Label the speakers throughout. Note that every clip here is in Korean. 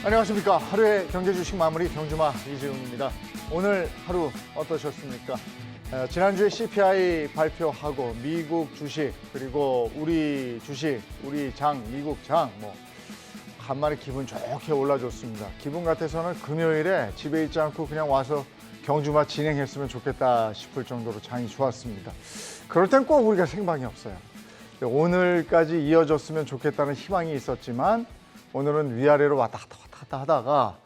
Speaker 1: 안녕하십니까. 하루의 경제 주식 마무리 경주마 이재용입니다. 오늘 하루 어떠셨습니까? 지난주에 CPI 발표하고 미국 주식 그리고 우리 주식, 우리 장, 미국 장 간만에 기분 좋게 올라줬습니다. 기분 같아서는 금요일에 집에 있지 않고 그냥 와서 경주마 진행했으면 좋겠다 싶을 정도로 장이 좋았습니다. 그럴 땐 꼭 우리가 생방이 없어요. 오늘까지 이어졌으면 좋겠다는 희망이 있었지만 오늘은 위아래로 왔다 갔다 하다가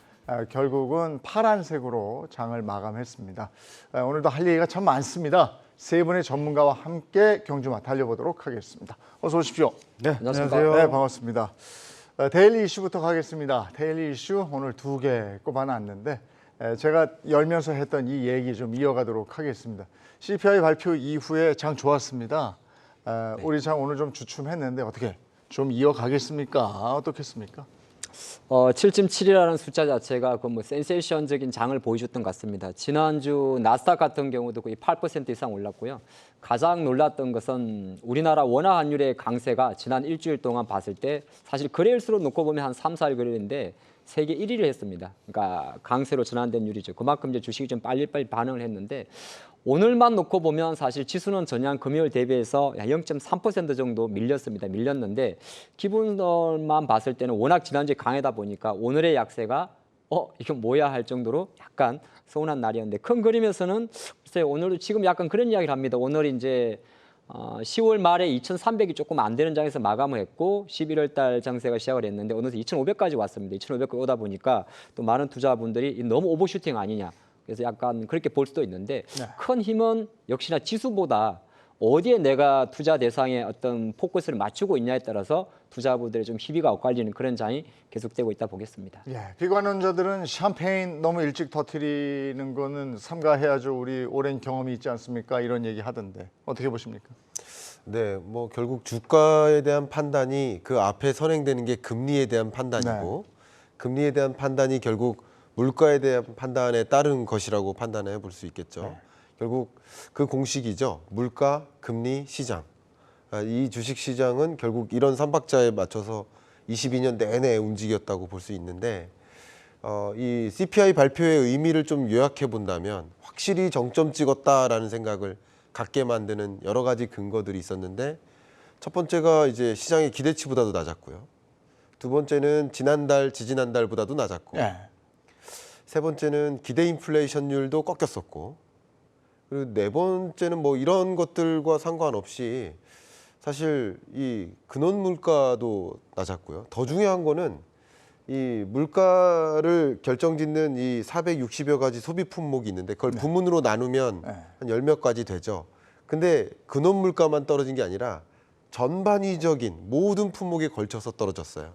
Speaker 1: 결국은 파란색으로 장을 마감했습니다. 오늘도 할 얘기가 참 많습니다. 세 분의 전문가와 함께 경주마 달려보도록 하겠습니다. 어서 오십시오.
Speaker 2: 네, 안녕하세요.
Speaker 1: 네, 반갑습니다. 데일리 이슈부터 가겠습니다. 데일리 이슈 오늘 2개 꼽아놨는데 제가 열면서 했던 이 얘기 좀 이어가도록 하겠습니다. CPI 발표 이후에 장 좋았습니다. 우리 장 오늘 좀 주춤했는데 어떻게 좀 이어가겠습니까? 어떻겠습니까?
Speaker 2: 7.7이라는 숫자 자체가 그 센세이션적인 장을 보여줬던 것 같습니다. 지난주 나스닥 같은 경우도 거의 8% 이상 올랐고요. 가장 놀랐던 것은 우리나라 원화 환율의 강세가 지난 일주일 동안 봤을 때 사실 거래일수로 놓고 보면 한 3, 4일 거래일인데 세계 1위를 했습니다. 그러니까 강세로 전환된 율이죠. 그만큼 이제 주식이 좀 빨리빨리 반응을 했는데 오늘만 놓고 보면 사실 지수는 전년 금요일 대비해서 0.3% 정도 밀렸는데 기분만 봤을 때는 워낙 지난주에 강하다 보니까 오늘의 약세가 이건 뭐야 할 정도로 약간 서운한 날이었는데 큰 그림에서는 글쎄요, 오늘도 지금 약간 그런 이야기를 합니다. 오늘 이제 10월 말에 2,300이 조금 안 되는 장에서 마감을 했고 11월 달 장세가 시작을 했는데 어느새 2,500까지 왔습니다. 2,500까지 오다 보니까 또 많은 투자분들이 너무 오버슈팅 아니냐. 그래서 약간 그렇게 볼 수도 있는데 큰 힘은 역시나 지수보다 어디에 내가 투자 대상의 어떤 포커스를 맞추고 있냐에 따라서 투자분들의 좀 희비가 엇갈리는 그런 장이 계속되고 있다 보겠습니다.
Speaker 1: 비관론자들은 샴페인 너무 일찍 터뜨리는 거는 삼가해야죠. 우리 오랜 경험이 있지 않습니까? 이런 얘기 하던데 어떻게 보십니까?
Speaker 3: 네, 결국 주가에 대한 판단이 그 앞에 선행되는 게 금리에 대한 판단이고 금리에 대한 판단이 결국 물가에 대한 판단에 따른 것이라고 판단해 볼 수 있겠죠. 결국 그 공식이죠. 물가, 금리, 시장. 이 주식시장은 결국 이런 삼박자에 맞춰서 22년 내내 움직였다고 볼 수 있는데 이 CPI 발표의 의미를 좀 요약해 본다면 확실히 정점 찍었다라는 생각을 갖게 만드는 여러 가지 근거들이 있었는데 첫 번째가 이제 시장의 기대치보다도 낮았고요. 두 번째는 지난달, 지지난달보다도 낮았고 세 번째는 기대 인플레이션율도 꺾였었고 그리고 네 번째는 이런 것들과 상관없이 사실 이 근원 물가도 낮았고요. 더 중요한 거는 이 물가를 결정짓는 이 460여 가지 소비 품목이 있는데 그걸 부문으로 나누면 한 10몇 가지 되죠. 근데 근원 물가만 떨어진 게 아니라 전반위적인 모든 품목에 걸쳐서 떨어졌어요.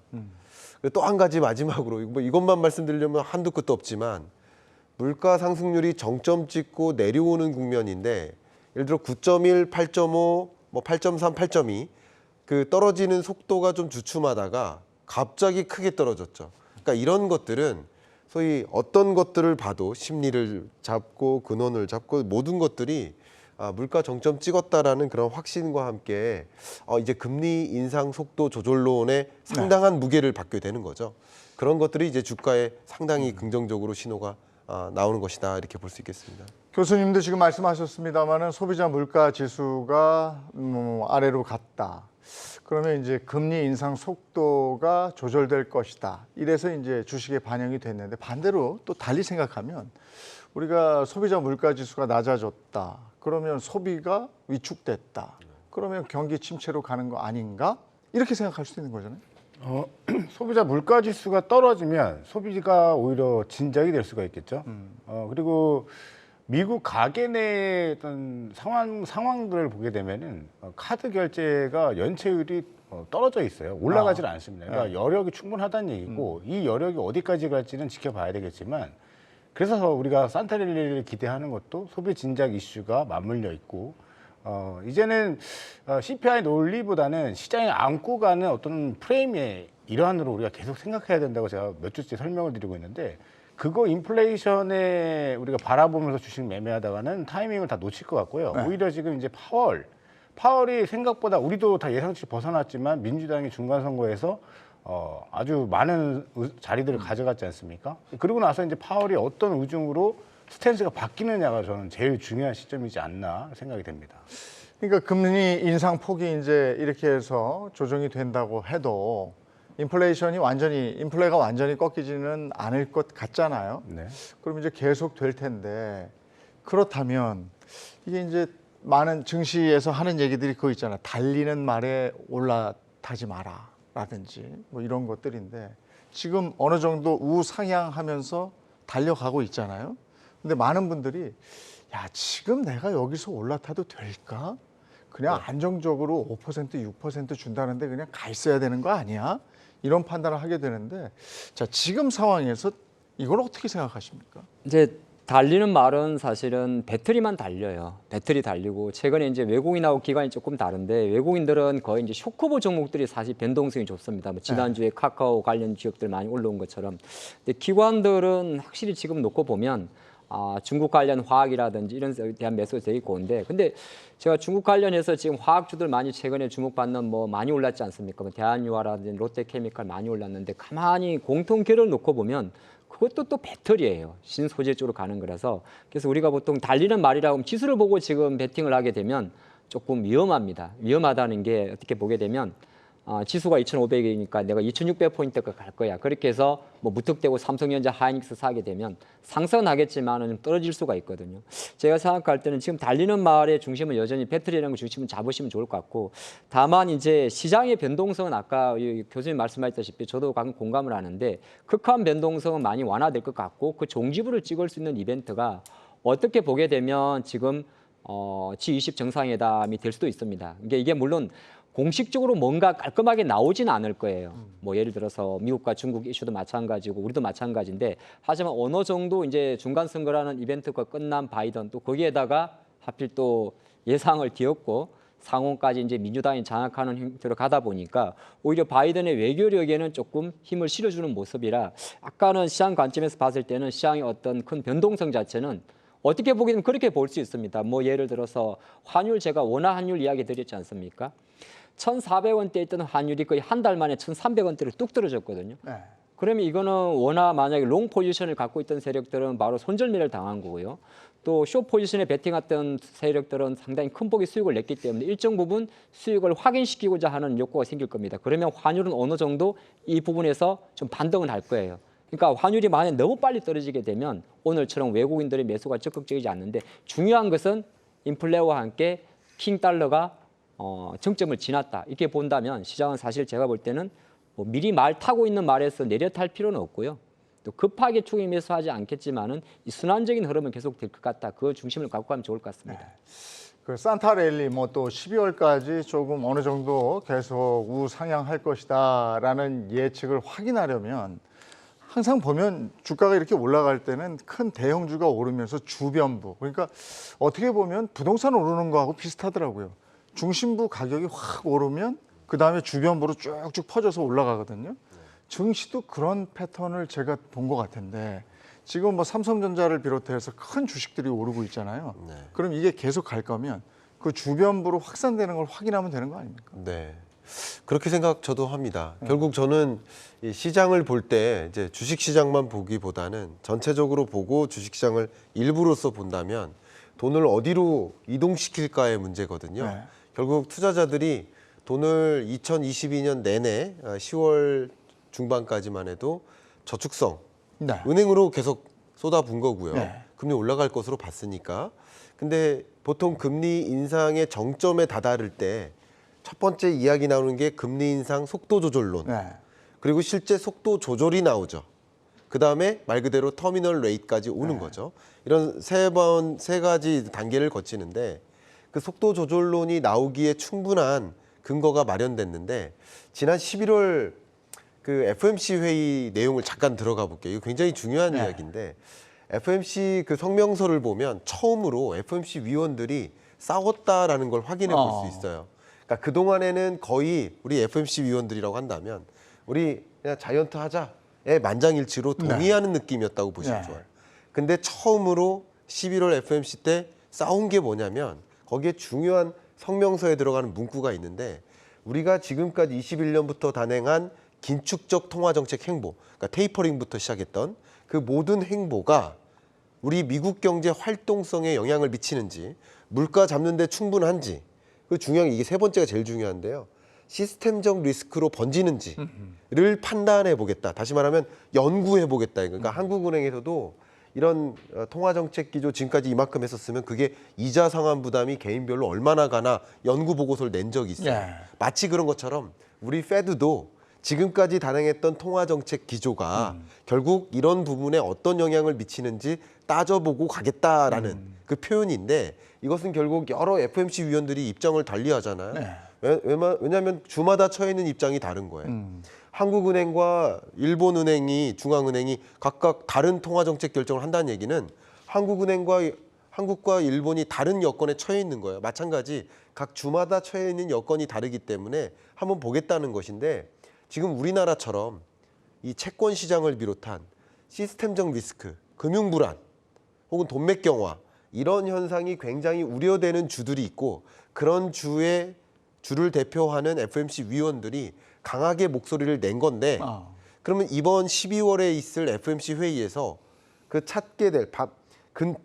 Speaker 3: 또 한 가지 마지막으로 이것만 말씀드리려면 한두 끝도 없지만 물가 상승률이 정점 찍고 내려오는 국면인데 예를 들어 9.1, 8.5, 8.3, 8.2 그 떨어지는 속도가 좀 주춤하다가 갑자기 크게 떨어졌죠. 그러니까 이런 것들은 소위 어떤 것들을 봐도 심리를 잡고 근원을 잡고 모든 것들이 물가 정점 찍었다라는 그런 확신과 함께 이제 금리 인상 속도 조절론에 상당한 무게를 받게 되는 거죠. 그런 것들이 이제 주가에 상당히 긍정적으로 신호가 나오는 것이다 이렇게 볼 수 있겠습니다.
Speaker 1: 교수님도 지금 말씀하셨습니다마는 소비자 물가 지수가 아래로 갔다. 그러면 이제 금리 인상 속도가 조절될 것이다. 이래서 이제 주식에 반영이 됐는데 반대로 또 달리 생각하면 우리가 소비자 물가 지수가 낮아졌다. 그러면 소비가 위축됐다. 그러면 경기 침체로 가는 거 아닌가? 이렇게 생각할 수도 있는 거잖아요.
Speaker 4: 소비자 물가 지수가 떨어지면 소비가 오히려 진작이 될 수가 있겠죠. 그리고 미국 가계 내 어떤 상황들을 보게 되면은 카드 결제가 연체율이 떨어져 있어요. 올라가지는 않습니다. 그러니까 여력이 충분하다는 얘기고 이 여력이 어디까지 갈지는 지켜봐야 되겠지만 그래서 우리가 산타랠리를 기대하는 것도 소비 진작 이슈가 맞물려 있고 이제는 CPI 논리보다는 시장에 안고 가는 어떤 프레임의 일환으로 우리가 계속 생각해야 된다고 제가 몇 주째 설명을 드리고 있는데 그거 인플레이션에 우리가 바라보면서 주식 매매하다가는 타이밍을 다 놓칠 것 같고요. 오히려 지금 이제 파월이 생각보다 우리도 다 예상치 벗어났지만 민주당이 중간 선거에서 아주 많은 자리들을 가져갔지 않습니까? 그리고 나서 이제 파월이 어떤 우중으로 스탠스가 바뀌느냐가 저는 제일 중요한 시점이지 않나 생각이 됩니다.
Speaker 1: 그러니까 금리 인상 폭이 이제 이렇게 해서 조정이 된다고 해도 인플레가 완전히 꺾이지는 않을 것 같잖아요.
Speaker 4: 네.
Speaker 1: 그럼 이제 계속 될 텐데 그렇다면 이게 이제 많은 증시에서 하는 얘기들이 그거 있잖아요. 달리는 말에 올라타지 마라라든지 뭐 이런 것들인데 지금 어느 정도 우상향하면서 달려가고 있잖아요. 근데 많은 분들이 야, 지금 내가 여기서 올라타도 될까? 그냥 안정적으로 5%, 6% 준다는데 그냥 가 있어야 되는 거 아니야? 이런 판단을 하게 되는데 자, 지금 상황에서 이걸 어떻게 생각하십니까?
Speaker 2: 이제 달리는 말은 사실은 배터리만 달려요. 배터리 달리고 최근에 이제 외국인하고 기관이 조금 다른데 외국인들은 거의 이제 쇼크보 종목들이 사실 변동성이 좋습니다. 뭐 지난주에 카카오 관련 기업들 많이 올라온 것처럼. 근데 기관들은 확실히 지금 놓고 보면 중국 관련 화학이라든지 이런 데 대한 매수가 되게 고운데 근데 제가 중국 관련해서 지금 화학주들 많이 최근에 주목받는 뭐 많이 올랐지 않습니까? 뭐 대한유화라든지 롯데케미칼 많이 올랐는데 가만히 공통결을 놓고 보면 그것도 또 배터리예요. 신소재 쪽으로 가는 거라서 그래서 우리가 보통 달리는 말이라고 하면 지수를 보고 지금 베팅을 하게 되면 조금 위험합니다. 위험하다는 게 어떻게 보게 되면 지수가 2,500이니까 내가 2,600포인트가 갈 거야. 그렇게 해서 뭐 무턱대고 삼성전자, 하이닉스 사게 되면 상승은 하겠지만은 떨어질 수가 있거든요. 제가 생각할 때는 지금 달리는 말의 중심은 여전히 배터리라는 거 중심은 잡으시면 좋을 것 같고 다만 이제 시장의 변동성은 아까 교수님 말씀하셨다시피 저도 가끔 공감을 하는데 극한 변동성은 많이 완화될 것 같고 그 종지부를 찍을 수 있는 이벤트가 어떻게 보게 되면 지금 G20 정상회담이 될 수도 있습니다. 이게 물론 공식적으로 뭔가 깔끔하게 나오지는 않을 거예요. 뭐 예를 들어서 미국과 중국 이슈도 마찬가지고 우리도 마찬가지인데 하지만 어느 정도 이제 중간 선거라는 이벤트가 끝난 바이든 또 거기에다가 하필 또 예상을 뒤엎고 상원까지 이제 민주당이 장악하는 형태로 가다 보니까 오히려 바이든의 외교력에는 조금 힘을 실어주는 모습이라 아까는 시장 관점에서 봤을 때는 시장의 어떤 큰 변동성 자체는 어떻게 보기는 그렇게 볼 수 있습니다. 뭐 예를 들어서 환율 제가 원화 환율 이야기 드렸지 않습니까? 1,400원대 있던 환율이 거의 한 달 만에 1,300원대로 뚝 떨어졌거든요.
Speaker 1: 네.
Speaker 2: 그러면 이거는 원화 만약에 롱 포지션을 갖고 있던 세력들은 바로 손절매를 당한 거고요. 또 숏 포지션에 베팅했던 세력들은 상당히 큰 폭의 수익을 냈기 때문에 일정 부분 수익을 확인시키고자 하는 욕구가 생길 겁니다. 그러면 환율은 어느 정도 이 부분에서 좀 반등을 할 거예요. 그러니까 환율이 만약 너무 빨리 떨어지게 되면 오늘처럼 외국인들의 매수가 적극적이지 않는데 중요한 것은 인플레와 함께 킹 달러가 정점을 지났다. 이렇게 본다면 시장은 사실 제가 볼 때는 뭐 미리 말 타고 있는 말에서 내려 탈 필요는 없고요. 또 급하게 추격 매수하지 않겠지만은 이 순환적인 흐름은 계속 될 것 같다. 그 중심을 갖고 가면 좋을 것 같습니다.
Speaker 1: 그 산타 랠리 뭐 또 12월까지 조금 어느 정도 계속 우상향할 것이다라는 예측을 확인하려면 항상 보면 주가가 이렇게 올라갈 때는 큰 대형주가 오르면서 주변부 그러니까 어떻게 보면 부동산 오르는 거하고 비슷하더라고요. 중심부 가격이 확 오르면 그 다음에 주변부로 쭉쭉 퍼져서 올라가거든요. 증시도 그런 패턴을 제가 본 것 같은데 지금 뭐 삼성전자를 비롯해서 큰 주식들이 오르고 있잖아요.
Speaker 3: 네.
Speaker 1: 그럼 이게 계속 갈 거면 그 주변부로 확산되는 걸 확인하면 되는 거 아닙니까?
Speaker 3: 네. 그렇게 생각 저도 합니다. 결국 저는 이 시장을 볼 때 이제 주식 시장만 보기보다는 전체적으로 보고 주식 시장을 일부로서 본다면 돈을 어디로 이동시킬까의 문제거든요.
Speaker 1: 네.
Speaker 3: 결국 투자자들이 돈을 2022년 내내 10월 중반까지만 해도 저축성,
Speaker 1: 네.
Speaker 3: 은행으로 계속 쏟아부은 거고요.
Speaker 1: 네.
Speaker 3: 금리 올라갈 것으로 봤으니까. 근데 보통 금리 인상의 정점에 다다를 때 첫 번째 이야기 나오는 게 금리 인상 속도 조절론.
Speaker 1: 네.
Speaker 3: 그리고 실제 속도 조절이 나오죠. 그 다음에 말 그대로 터미널 레이트까지 오는 거죠. 이런 세 가지 단계를 거치는데 그 속도 조절론이 나오기에 충분한 근거가 마련됐는데 지난 11월 그 FOMC 회의 내용을 잠깐 들어가 볼게요. 이거 굉장히 중요한 이야기인데 FOMC 그 성명서를 보면 처음으로 FOMC 위원들이 싸웠다라는 걸 확인해 볼 수 있어요. 그러니까 그동안에는 거의 우리 FOMC 위원들이라고 한다면 우리 그냥 자이언트 하자에 만장일치로 동의하는 느낌이었다고 보시면 좋아요. 근데 처음으로 11월 FOMC 때 싸운 게 뭐냐면 거기에 중요한 성명서에 들어가는 문구가 있는데 우리가 지금까지 21년부터 단행한 긴축적 통화정책 행보, 그러니까 테이퍼링부터 시작했던 그 모든 행보가 우리 미국 경제 활동성에 영향을 미치는지, 물가 잡는 데 충분한지, 그 중요한 게 이게 세 번째가 제일 중요한데요. 시스템적 리스크로 번지는지를 판단해 보겠다. 다시 말하면 연구해 보겠다. 그러니까 한국은행에서도 이런 통화정책 기조 지금까지 이만큼 했었으면 그게 이자 상환 부담이 개인별로 얼마나 가나 연구 보고서를 낸 적이 있어요.
Speaker 1: 예.
Speaker 3: 마치 그런 것처럼 우리 페드도 지금까지 단행했던 통화정책 기조가 결국 이런 부분에 어떤 영향을 미치는지 따져보고 가겠다라는 그 표현인데, 이것은 결국 여러 FOMC 위원들이 입장을 달리하잖아요.
Speaker 1: 네.
Speaker 3: 왜냐하면 주마다 처해 있는 입장이 다른 거예요. 한국은행과 일본은행이 중앙은행이 각각 다른 통화정책 결정을 한다는 얘기는 한국과 일본이 다른 여건에 처해 있는 거예요. 마찬가지 각 주마다 처해 있는 여건이 다르기 때문에 한번 보겠다는 것인데, 지금 우리나라처럼 이 채권 시장을 비롯한 시스템적 리스크, 금융 불안 혹은 돈맥 경화, 이런 현상이 굉장히 우려되는 주들이 있고, 그런 주를 대표하는 FOMC 위원들이 강하게 목소리를 낸 건데, 그러면 이번 12월에 있을 FOMC 회의에서 그 찾게 될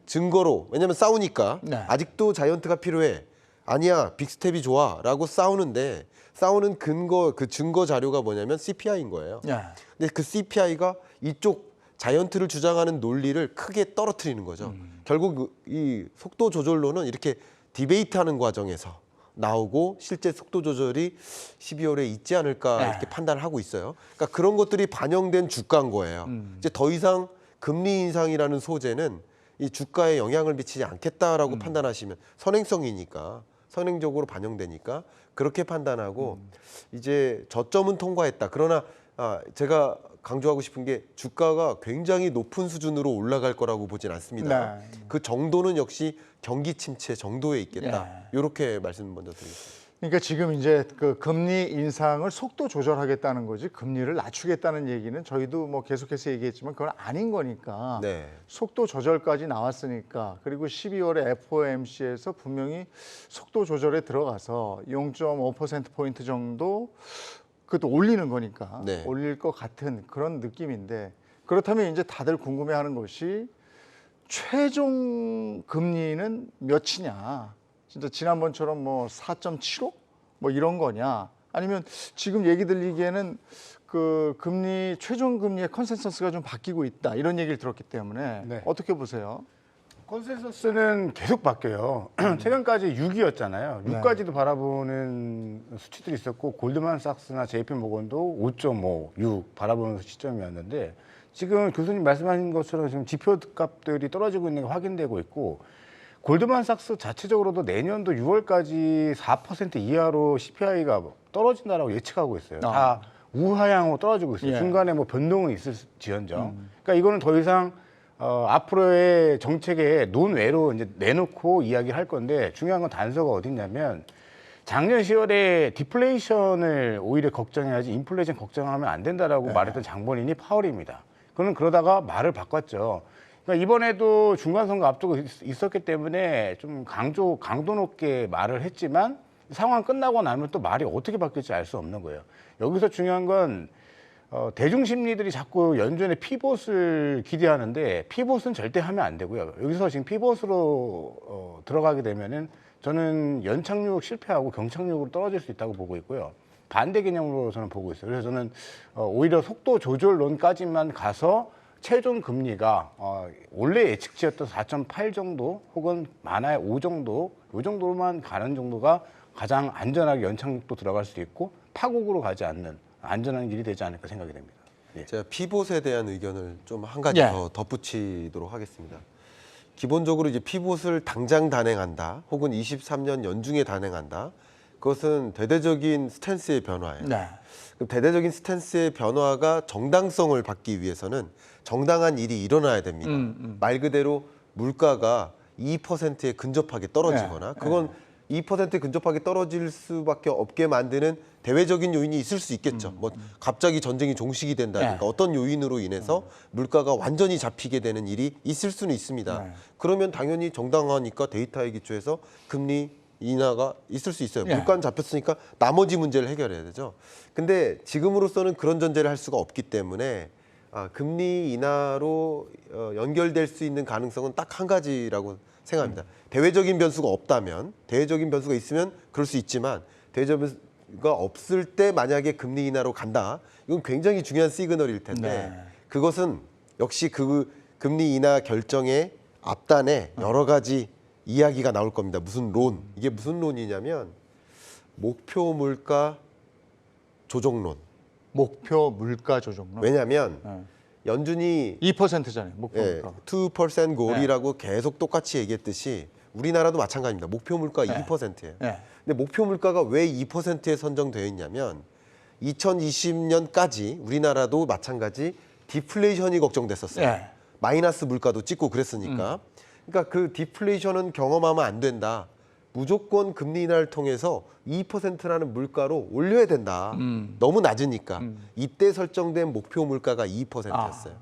Speaker 3: 증거로, 왜냐하면 싸우니까
Speaker 1: 네.
Speaker 3: 아직도 자이언트가 필요해, 아니야 빅스텝이 좋아라고 싸우는데, 싸우는 그 증거 자료가 뭐냐면 CPI인 거예요.
Speaker 1: 예.
Speaker 3: 근데 그 CPI가 이쪽 자이언트를 주장하는 논리를 크게 떨어뜨리는 거죠. 결국 이 속도 조절론은 이렇게 디베이트하는 과정에서 나오고 실제 속도 조절이 12월에 있지 않을까 이렇게 판단을 하고 있어요. 그러니까 그런 것들이 반영된 주가인 거예요. 이제 더 이상 금리 인상이라는 소재는 이 주가에 영향을 미치지 않겠다라고 판단하시면, 선행성이니까 선행적으로 반영되니까 그렇게 판단하고 이제 저점은 통과했다. 그러나 제가 강조하고 싶은 게 주가가 굉장히 높은 수준으로 올라갈 거라고 보진 않습니다.
Speaker 1: 네.
Speaker 3: 그 정도는 역시 경기 침체 정도에 있겠다.
Speaker 1: 예.
Speaker 3: 이렇게 말씀 먼저 드리겠습니다.
Speaker 1: 그러니까 지금 이제 그 금리 인상을 속도 조절하겠다는 거지, 금리를 낮추겠다는 얘기는 저희도 뭐 계속해서 얘기했지만 그건 아닌 거니까.
Speaker 3: 네.
Speaker 1: 속도 조절까지 나왔으니까, 그리고 12월에 FOMC에서 분명히 속도 조절에 들어가서 0.5%포인트 정도 그것도 올리는 거니까
Speaker 3: 네.
Speaker 1: 올릴 것 같은 그런 느낌인데, 그렇다면 이제 다들 궁금해하는 것이 최종 금리는 몇이냐? 진짜 지난번처럼 뭐 4.75? 뭐 이런 거냐? 아니면 지금 얘기 들리기에는 그 금리 최종 금리의 컨센서스가 좀 바뀌고 있다, 이런 얘기를 들었기 때문에
Speaker 4: 네.
Speaker 1: 어떻게 보세요?
Speaker 4: 컨센서스는 계속 바뀌어요. 최근까지 6이었잖아요. 6까지도 바라보는 수치들이 있었고, 골드만삭스나 JP모건도 5.5, 6 바라보는 시점이었는데, 지금 교수님 말씀하신 것처럼 지금 지표값들이 떨어지고 있는 게 확인되고 있고, 골드만삭스 자체적으로도 내년도 6월까지 4% 이하로 CPI가 떨어진다라고 예측하고 있어요. 다 우하향으로 떨어지고 있어요.
Speaker 1: 예.
Speaker 4: 중간에 뭐 변동은 있을지언정. 그러니까 이거는 더 이상 앞으로의 정책의 논외로 이제 내놓고 이야기를 할 건데, 중요한 건 단서가 어딨냐면, 작년 10월에 디플레이션을 오히려 걱정해야지 인플레이션 걱정하면 안 된다라고 말했던 장본인이 파월입니다. 그는 그러다가 말을 바꿨죠. 그러니까 이번에도 중간선거 앞두고 있었기 때문에 좀 강도 높게 말을 했지만, 상황 끝나고 나면 또 말이 어떻게 바뀔지 알 수 없는 거예요. 여기서 중요한 건 대중 심리들이 자꾸 연준의 피봇을 기대하는데, 피봇은 절대 하면 안 되고요. 여기서 지금 피봇으로 들어가게 되면은 저는 연착륙 실패하고 경착륙으로 떨어질 수 있다고 보고 있고요. 반대 개념으로 저는 보고 있어요. 그래서 저는 오히려 속도 조절론까지만 가서 최종 금리가 원래 예측치였던 4.8 정도 혹은 많아야 5 정도, 이 정도로만 가는 정도가 가장 안전하게 연착륙도 들어갈 수 있고 파국으로 가지 않는 안전한 일이 되지 않을까 생각이 됩니다. 예.
Speaker 3: 제가 피봇에 대한 의견을 좀 한 가지
Speaker 1: 예.
Speaker 3: 더 덧붙이도록 하겠습니다. 기본적으로 이제 피봇을 당장 단행한다, 혹은 23년 연중에 단행한다. 그것은 대대적인 스탠스의 변화예요.
Speaker 1: 네.
Speaker 3: 그럼 대대적인 스탠스의 변화가 정당성을 받기 위해서는 정당한 일이 일어나야 됩니다. 말 그대로 물가가 2%에 근접하게 떨어지거나, 그건 2%에 근접하게 떨어질 수밖에 없게 만드는 대외적인 요인이 있을 수 있겠죠. 뭐 갑자기 전쟁이 종식이 된다든가 어떤 요인으로 인해서 물가가 완전히 잡히게 되는 일이 있을 수는 있습니다. 그러면 당연히 정당하니까 데이터에 기초해서 금리 인하가 있을 수 있어요.
Speaker 1: 예.
Speaker 3: 물가는 잡혔으니까 나머지 문제를 해결해야 되죠. 근데 지금으로서는 그런 전제를 할 수가 없기 때문에 금리 인하로 연결될 수 있는 가능성은 딱 한 가지라고 생각합니다. 대외적인 변수가 없다면, 대외적인 변수가 있으면 그럴 수 있지만 대외적인 변수가 없을 때 만약에 금리 인하로 간다. 이건 굉장히 중요한 시그널일 텐데
Speaker 1: 네.
Speaker 3: 그것은 역시 그 금리 인하 결정의 앞단에 여러 가지 이야기가 나올 겁니다. 무슨 론. 이게 무슨 론이냐면 목표 물가 조정론.
Speaker 1: 목표 물가 조정론.
Speaker 3: 왜냐하면
Speaker 1: 네.
Speaker 3: 연준이
Speaker 1: 2%잖아요. 목표
Speaker 3: 예,
Speaker 1: 물가.
Speaker 3: 2% 골이라고 계속 똑같이 얘기했듯이 우리나라도 마찬가지입니다. 목표 물가
Speaker 1: 네.
Speaker 3: 2%예요.
Speaker 1: 예.
Speaker 3: 근데 목표 물가가 왜 2%에 선정되어 있냐면 2020년까지 우리나라도 마찬가지 디플레이션이 걱정됐었어요.
Speaker 1: 예.
Speaker 3: 마이너스 물가도 찍고 그랬으니까. 그러니까 그 디플레이션은 경험하면 안 된다. 무조건 금리 인하를 통해서 2%라는 물가로 올려야 된다. 너무 낮으니까. 이때 설정된 목표 물가가 2%였어요.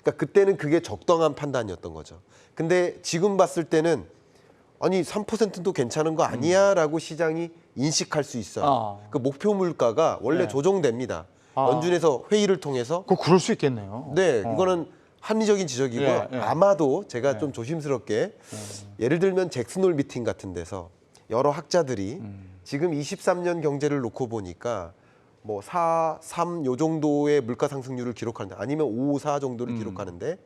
Speaker 3: 그러니까 그때는 그게 적당한 판단이었던 거죠. 근데 지금 봤을 때는 아니 3%도 괜찮은 거 아니야라고 시장이 인식할 수 있어요. 그 목표 물가가 원래
Speaker 1: 네.
Speaker 3: 조정됩니다.
Speaker 1: 아.
Speaker 3: 연준에서 회의를 통해서
Speaker 1: 그럴 수 있겠네요.
Speaker 3: 네, 이거는 합리적인 지적이고요.
Speaker 1: 예, 예.
Speaker 3: 아마도 제가 좀 조심스럽게 예를 들면 잭슨홀 미팅 같은 데서 여러 학자들이 지금 23년 경제를 놓고 보니까 뭐 4, 3 요 정도의 물가 상승률을 기록하는데 아니면 5, 4 정도를 기록하는데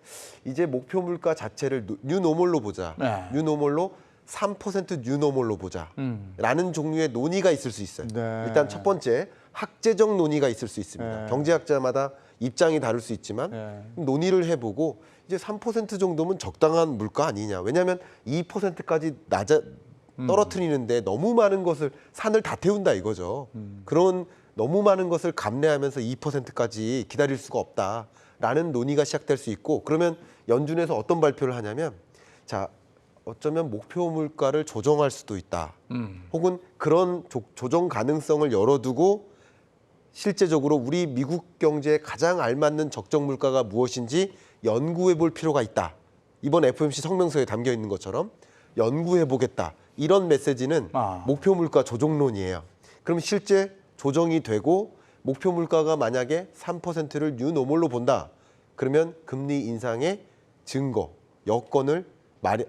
Speaker 3: 이제 목표 물가 자체를 뉴노멀로 보자.
Speaker 1: 네.
Speaker 3: 뉴노멀로 3% 뉴노멀로 보자. 라는 종류의 논의가 있을 수 있어요.
Speaker 1: 네.
Speaker 3: 일단 첫 번째 학제적 논의가 있을 수 있습니다.
Speaker 1: 네.
Speaker 3: 경제학자마다 입장이 다를 수 있지만
Speaker 1: 네.
Speaker 3: 논의를 해보고 이제 3% 정도면 적당한 물가 아니냐. 왜냐하면 2%까지 떨어뜨리는데 너무 많은 것을 산을 다 태운다 이거죠. 그런 너무 많은 것을 감내하면서 2%까지 기다릴 수가 없다라는 논의가 시작될 수 있고 그러면 연준에서 어떤 발표를 하냐면 자 어쩌면 목표 물가를 조정할 수도 있다. 혹은 그런 조정 가능성을 열어두고 실제적으로 우리 미국 경제에 가장 알맞는 적정 물가가 무엇인지 연구해 볼 필요가 있다. 이번 FOMC 성명서에 담겨 있는 것처럼 연구해 보겠다. 이런 메시지는 목표 물가 조정론이에요. 그럼 실제 조정이 되고 목표 물가가 만약에 3%를 뉴노멀로 본다. 그러면 금리 인상의 증거, 여건을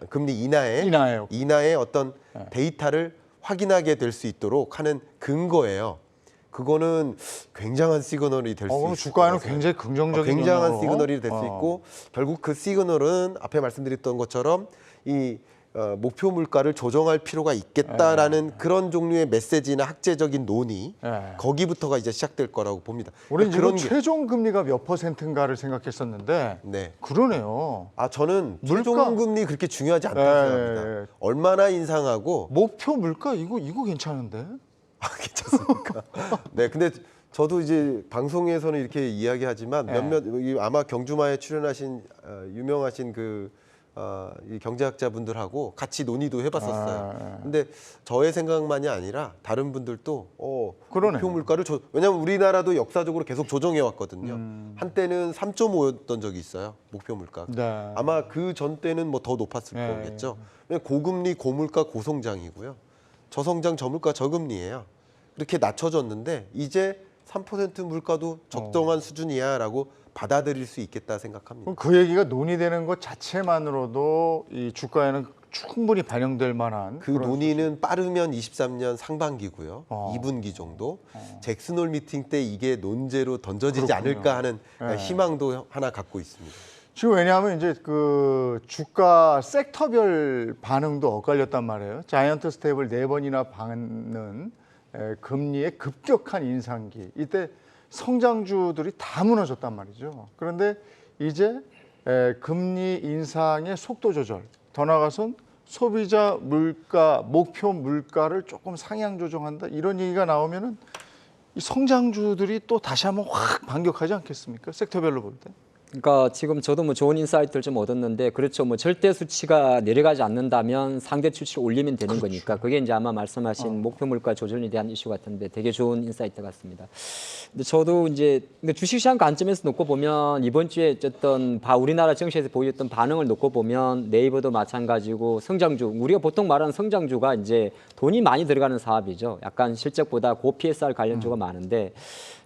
Speaker 3: 금리 인하의 어떤 데이터를 확인하게 될 수 있도록 하는 근거예요. 그거는 굉장한 시그널이 될 수 있을
Speaker 1: 그럼
Speaker 3: 것
Speaker 1: 주가에는
Speaker 3: 같아요.
Speaker 1: 굉장히 긍정적인
Speaker 3: 굉장한
Speaker 1: 영향으로.
Speaker 3: 시그널이 될 수 있고 결국 그 시그널은 앞에 말씀드렸던 것처럼 이 목표 물가를 조정할 필요가 있겠다라는 그런 종류의 메시지나 학제적인 논의
Speaker 1: 예.
Speaker 3: 거기부터가 이제 시작될 거라고 봅니다.
Speaker 1: 우리는 지금
Speaker 3: 그런 게
Speaker 1: 최종 금리가 몇 %인가를 생각했었는데
Speaker 3: 네.
Speaker 1: 그러네요.
Speaker 3: 저는
Speaker 1: 물가-
Speaker 3: 최종 금리 그렇게 중요하지 않다고
Speaker 1: 예,
Speaker 3: 생각합니다.
Speaker 1: 예.
Speaker 3: 얼마나 인상하고
Speaker 1: 목표 물가 이거 괜찮은데?
Speaker 3: 괜찮습니까? 네, 근데 저도 이제 방송에서는 이렇게 이야기하지만 몇몇 아마 경주마에 출연하신 유명하신 이 경제학자분들하고 같이 논의도 해봤었어요. 근데 저의 생각만이 아니라 다른 분들도
Speaker 1: 그러네.
Speaker 3: 목표 물가를 왜냐하면 우리나라도 역사적으로 계속 조정해 왔거든요. 한때는 3.5였던 적이 있어요. 목표 물가.
Speaker 1: 네.
Speaker 3: 아마 그 전 때는 뭐 더 높았을
Speaker 1: 네.
Speaker 3: 거겠죠. 고금리, 고물가, 고성장이고요. 저성장, 저물가, 저금리예요. 그렇게 낮춰졌는데 이제 3% 물가도 적정한 수준이야라고 받아들일 수 있겠다 생각합니다.
Speaker 1: 그럼 그 얘기가 논의되는 것 자체만으로도 이 주가에는 충분히 반영될 만한
Speaker 3: 그
Speaker 1: 그런
Speaker 3: 논의는 빠르면 23년 상반기고요.
Speaker 1: 어.
Speaker 3: 2분기 정도. 잭슨홀 미팅 때 이게 논제로 던져지지
Speaker 1: 그렇군요.
Speaker 3: 않을까 하는
Speaker 1: 네.
Speaker 3: 희망도 하나 갖고 있습니다.
Speaker 1: 지금 왜냐하면 이제 그 주가 섹터별 반응도 엇갈렸단 말이에요. 자이언트 스텝을 4번이나 밟는 금리의 급격한 인상기. 이때 성장주들이 다 무너졌단 말이죠. 그런데 이제 금리 인상의 속도 조절, 더 나아가선 소비자 물가, 목표 물가를 조금 상향 조정한다. 이런 얘기가 나오면은 이 성장주들이 또 다시 한번 확 반격하지 않겠습니까? 섹터별로 볼 때.
Speaker 2: 그러니까 지금 저도 뭐 좋은 인사이트를 좀 얻었는데 그렇죠. 뭐 절대 수치가 내려가지 않는다면 상대 수치를 올리면 되는 거니까 그게 이제 아마 말씀하신 목표 물가 조절에 대한 이슈 같은데 되게 좋은 인사이트 같습니다. 근데 저도 이제 주식시장 관점에서 놓고 보면 이번 주에 어쨌든 우리나라 증시에서 보였던 반응을 놓고 보면 네이버도 마찬가지고 성장주 우리가 보통 말하는 성장주가 이제 돈이 많이 들어가는 사업이죠. 약간 실적보다 고 PSR 관련주가 많은데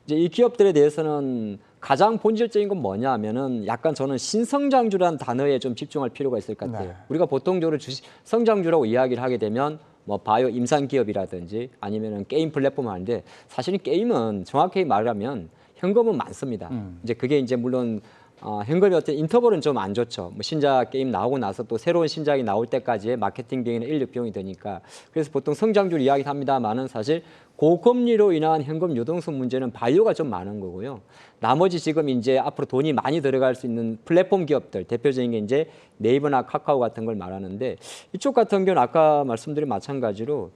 Speaker 2: 이제 이 기업들에 대해서는 가장 본질적인 건 뭐냐 하면은 약간 저는 신성장주라는 단어에 좀 집중할 필요가 있을 것 같아요.
Speaker 1: 네.
Speaker 2: 우리가 보통적으로 성장주라고 이야기를 하게 되면 뭐 바이오 임상 기업이라든지 아니면은 게임 플랫폼 하는데 사실은 게임은 정확히 말하면 현금은 많습니다. 이제 그게 이제 물론 현금이 어떤 인터벌은 좀 안 좋죠. 뭐 신작 게임 나오고 나서 또 새로운 신작이 나올 때까지의 마케팅 비용이나 인력 비용이 드니까 그래서 보통 성장주를 이야기합니다만은 사실 고금리로 인한 현금 유동성 문제는 바이오가 좀 많은 거고요. 나머지 지금 이제 앞으로 돈이 많이 들어갈 수 있는 플랫폼 기업들 대표적인 게 이제 네이버나 카카오 같은 걸 말하는데 이쪽 같은 경우는 아까 말씀드린 마찬가지로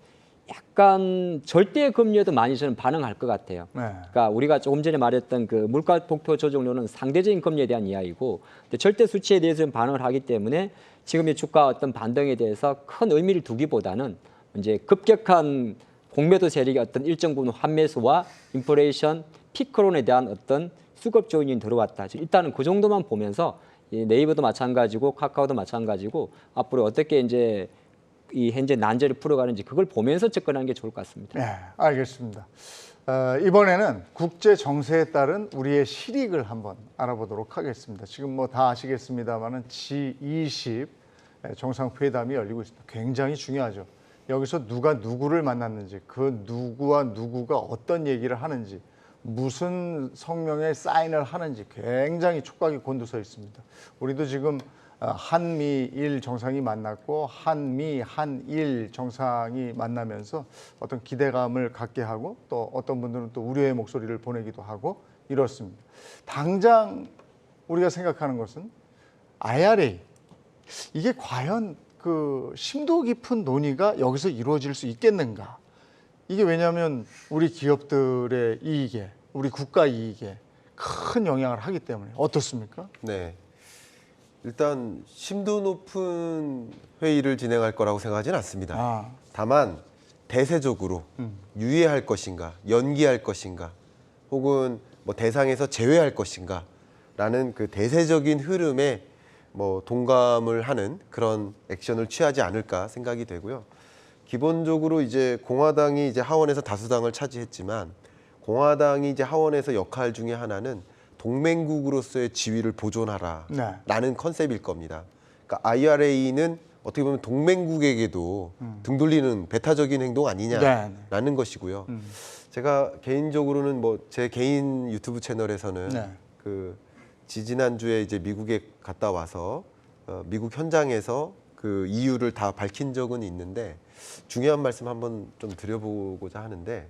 Speaker 2: 약간 절대 금리에도 많이 저는 반응할 것 같아요.
Speaker 1: 네.
Speaker 2: 그러니까 우리가 조금 전에 말했던 그 물가 목표 조정료는 상대적인 금리에 대한 이야기고 근데 절대 수치에 대해서 좀 반응을 하기 때문에 지금의 주가 어떤 반등에 대해서 큰 의미를 두기보다는 이제 급격한 공매도 세력의 어떤 일정 부분 환매수와 인플레이션 피크론에 대한 어떤 수급 조인이 들어왔다. 일단은 그 정도만 보면서 이 네이버도 마찬가지고 카카오도 마찬가지고 앞으로 어떻게 이제 이 현재 난제를 풀어가는지 그걸 보면서 접근하는 게 좋을 것 같습니다.
Speaker 1: 네, 알겠습니다. 이번에는 국제 정세에 따른 우리의 실익을 한번 알아보도록 하겠습니다. 지금 뭐 다 아시겠습니다만은 G20 정상회담이 열리고 있습니다. 굉장히 중요하죠. 여기서 누가 누구를 만났는지, 그 누구와 누구가 어떤 얘기를 하는지, 무슨 성명에 사인을 하는지 굉장히 촉각이 곤두서 있습니다. 우리도 지금 한미일 정상이 만났고 한미, 한일 정상이 만나면서 어떤 기대감을 갖게 하고 또 어떤 분들은 또 우려의 목소리를 보내기도 하고 이렇습니다. 당장 우리가 생각하는 것은 IRA, 이게 과연 그 심도 깊은 논의가 여기서 이루어질 수 있겠는가? 이게 왜냐하면 우리 기업들의 이익에, 우리 국가 이익에 큰 영향을 하기 때문에 어떻습니까?
Speaker 3: 네. 일단 심도 높은 회의를 진행할 거라고 생각하지는 않습니다. 다만 대세적으로 유예할 것인가, 연기할 것인가, 혹은 뭐 대상에서 제외할 것인가라는 그 대세적인 흐름에 뭐 동감을 하는 그런 액션을 취하지 않을까 생각이 되고요. 기본적으로 이제 공화당이 이제 하원에서 다수당을 차지했지만 공화당이 이제 하원에서 역할 중에 하나는 동맹국으로서의 지위를 보존하라라는 컨셉일 겁니다. 그러니까 IRA는 어떻게 보면 동맹국에게도 등 돌리는 배타적인 행동 아니냐라는 것이고요. 제가 개인적으로는 뭐 제 개인 유튜브 채널에서는 그 지지난주에 이제 미국에 갔다 와서 미국 현장에서 그 이유를 다 밝힌 적은 있는데 중요한 말씀 한번 좀 드려보고자 하는데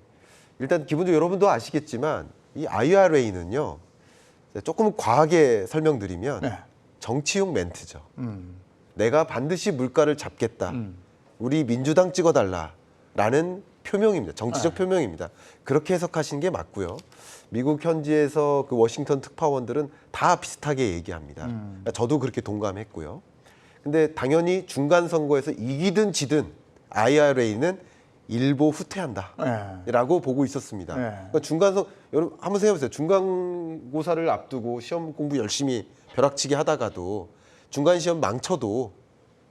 Speaker 3: 일단 기본적으로 여러분도 아시겠지만 이 IRA는요. 조금 과하게 설명드리면 정치용 멘트죠. 내가 반드시 물가를 잡겠다. 우리 민주당 찍어달라라는 표명입니다. 정치적 표명입니다. 그렇게 해석하시는 게 맞고요. 미국 현지에서 그 워싱턴 특파원들은 다 비슷하게 얘기합니다. 저도 그렇게 동감했고요. 근데 당연히 중간 선거에서 이기든 지든 IRA는 일보 후퇴한다라고 보고 있었습니다. 그러니까 여러분 한번 생각해보세요. 중간고사를 앞두고 시험 공부 열심히 벼락치기 하다가도 중간 시험 망쳐도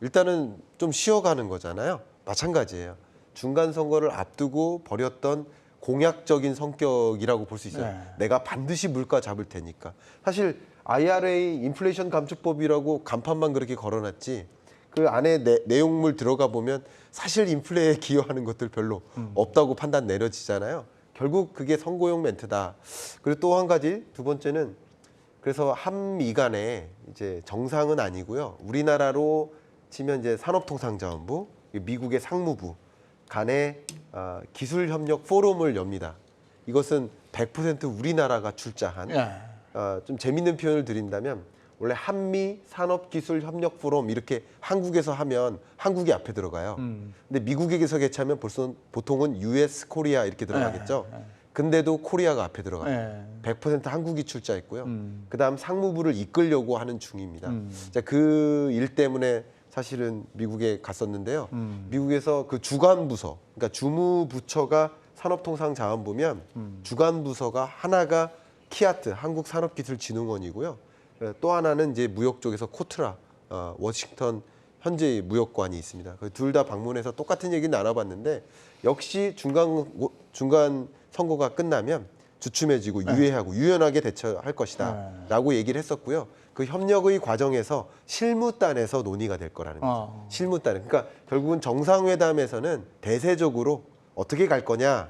Speaker 3: 일단은 좀 쉬어가는 거잖아요. 마찬가지예요. 중간 선거를 앞두고 벌였던 공약적인 성격이라고 볼 수 있어요. 내가 반드시 물가 잡을 테니까. 사실 IRA 인플레이션 감축법이라고 간판만 그렇게 걸어놨지 그 안에 내용물 들어가 보면 사실 인플레에 기여하는 것들 별로 없다고 판단 내려지잖아요. 결국 그게 선거용 멘트다. 그리고 또 한 가지 두 번째는 그래서 한미 간에 이제 정상은 아니고요. 우리나라로 치면 이제 산업통상자원부, 미국의 상무부 간에 기술협력 포럼을 엽니다. 이것은 100% 우리나라가 출자한 좀 재밌는 표현을 드린다면 원래 한미 산업기술 협력 포럼 이렇게 한국에서 하면 한국이 앞에 들어가요. 근데 미국에서 개최하면 벌써 보통은 US 코리아 이렇게 들어가겠죠. 근데도 코리아가 앞에 들어가요.
Speaker 1: 네.
Speaker 3: 100% 한국이 출자했고요. 그다음 상무부를 이끌려고 하는 중입니다. 자, 그 일 때문에 사실은 미국에 갔었는데요. 미국에서 그 주간 부서, 그러니까 주무부처가 산업통상자원부면 주간 부서가 하나가 키아트, 한국산업기술진흥원이고요. 또 하나는 이제 무역 쪽에서 코트라, 워싱턴 현재 무역관이 있습니다. 둘 다 방문해서 똑같은 얘기 나눠봤는데 역시 중간 선거가 끝나면 주춤해지고 유예하고 유연하게 대처할 것이다라고 얘기를 했었고요. 그 협력의 과정에서 실무단에서 논의가 될 거라는 거죠. 실무단에. 그러니까 결국은 정상회담에서는 대세적으로 어떻게 갈 거냐,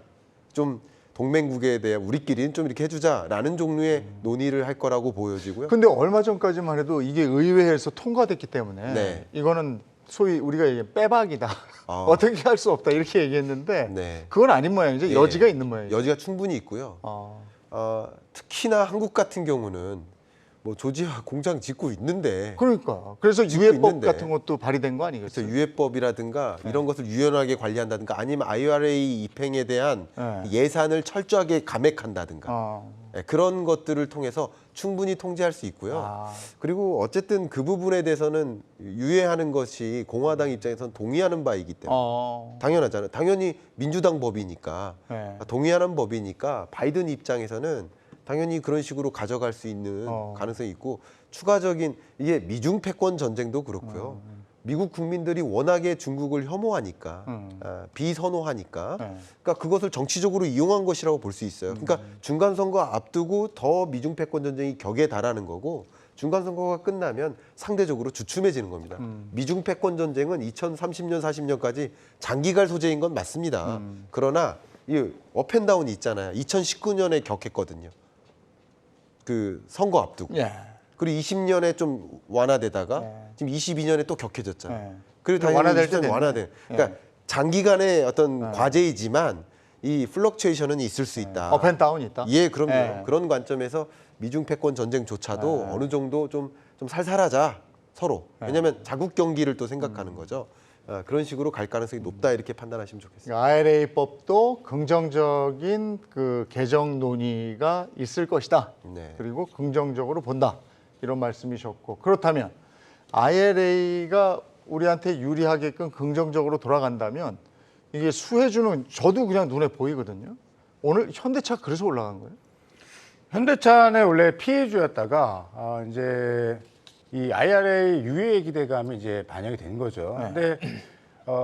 Speaker 3: 좀 동맹국에 대해 우리끼리는 좀 이렇게 해주자라는 종류의 논의를 할 거라고 보여지고요.
Speaker 1: 근데 얼마 전까지만 해도 이게 의회에서 통과됐기 때문에
Speaker 3: 네.
Speaker 1: 이거는 소위 우리가 얘기해 빼박이다. 어떻게 할 수 없다 이렇게 얘기했는데
Speaker 3: 네.
Speaker 1: 그건 아닌 모양이죠.
Speaker 3: 예.
Speaker 1: 여지가 있는 모양이죠.
Speaker 3: 여지가 충분히 있고요. 특히나 한국 같은 경우는 뭐 조지아 공장 짓고 있는데
Speaker 1: 그러니까 그래서
Speaker 3: 짓고
Speaker 1: 유해법
Speaker 3: 있는데.
Speaker 1: 같은 것도 발의된 거 아니겠어요?
Speaker 3: 그래서 유해법이라든가 이런 것을 유연하게 관리한다든가 아니면 IRA 입행에 대한
Speaker 1: 네.
Speaker 3: 예산을 철저하게 감액한다든가
Speaker 1: 어.
Speaker 3: 네, 그런 것들을 통해서 충분히 통제할 수 있고요. 그리고 어쨌든 그 부분에 대해서는 유예하는 것이 공화당 입장에서는 동의하는 바이기 때문에 당연하잖아요. 당연히 민주당 법이니까
Speaker 1: 네.
Speaker 3: 동의하는 법이니까 바이든 입장에서는 당연히 그런 식으로 가져갈 수 있는 가능성이 있고 추가적인 이게 미중 패권 전쟁도 그렇고요. 미국 국민들이 워낙에 중국을 혐오하니까 비선호하니까 그러니까 그것을 정치적으로 이용한 것이라고 볼 수 있어요. 그러니까 중간 선거 앞두고 더 미중 패권 전쟁이 격에 달하는 거고 중간 선거가 끝나면 상대적으로 주춤해지는 겁니다. 미중 패권 전쟁은 2030년 40년까지 장기 갈 소재인 건 맞습니다. 그러나 이 업앤다운이 있잖아요. 2019년에 격했거든요. 그 선거 앞두고.
Speaker 1: 예.
Speaker 3: 그리고 20년에 좀 완화되다가
Speaker 1: 네.
Speaker 3: 지금 22년에 또 격해졌잖아요.
Speaker 1: 네.
Speaker 3: 그리고 당연히
Speaker 1: 완화될 때
Speaker 3: 완화돼. 그러니까 장기간의 어떤 과제이지만 이 플럭추에이션은 있을 수 있다.
Speaker 1: 업앤다운이 있다.
Speaker 3: 예, 그럼요.
Speaker 1: 네.
Speaker 3: 그런 관점에서 미중 패권 전쟁조차도 어느 정도 좀 살살하자 서로. 왜냐하면 자국 경기를 또 생각하는 거죠. 그런 식으로 갈 가능성이 높다 이렇게 판단하시면 좋겠습니다.
Speaker 1: IRA법도 긍정적인 그 개정 논의가 있을 것이다.
Speaker 3: 네.
Speaker 1: 그리고 긍정적으로 본다. 이런 말씀이셨고 그렇다면 IRA가 우리한테 유리하게끔 긍정적으로 돌아간다면 이게 수혜주는 저도 그냥 눈에 보이거든요. 오늘 현대차 그래서 올라간 거예요?
Speaker 4: 현대차는 원래 피해주였다가 이제 이 IRA 유예 기대감이 이제 반영이 된 거죠. 근데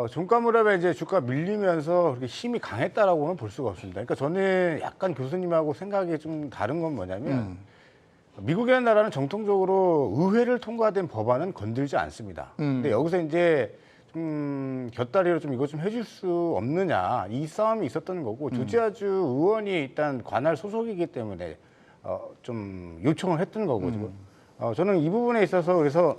Speaker 4: 종가 무렵에 이제 주가 밀리면서 그렇게 힘이 강했다라고는 볼 수가 없습니다. 그러니까 저는 약간 교수님하고 생각이 좀 다른 건 뭐냐면 미국이라는 나라는 정통적으로 의회를 통과된 법안은 건들지 않습니다. 근데 여기서 이제 좀 곁다리로 좀 이거 좀 해줄 수 없느냐 이 싸움이 있었던 거고 조지아주 의원이 일단 관할 소속이기 때문에 좀 요청을 했던 거고 저는 이 부분에 있어서 그래서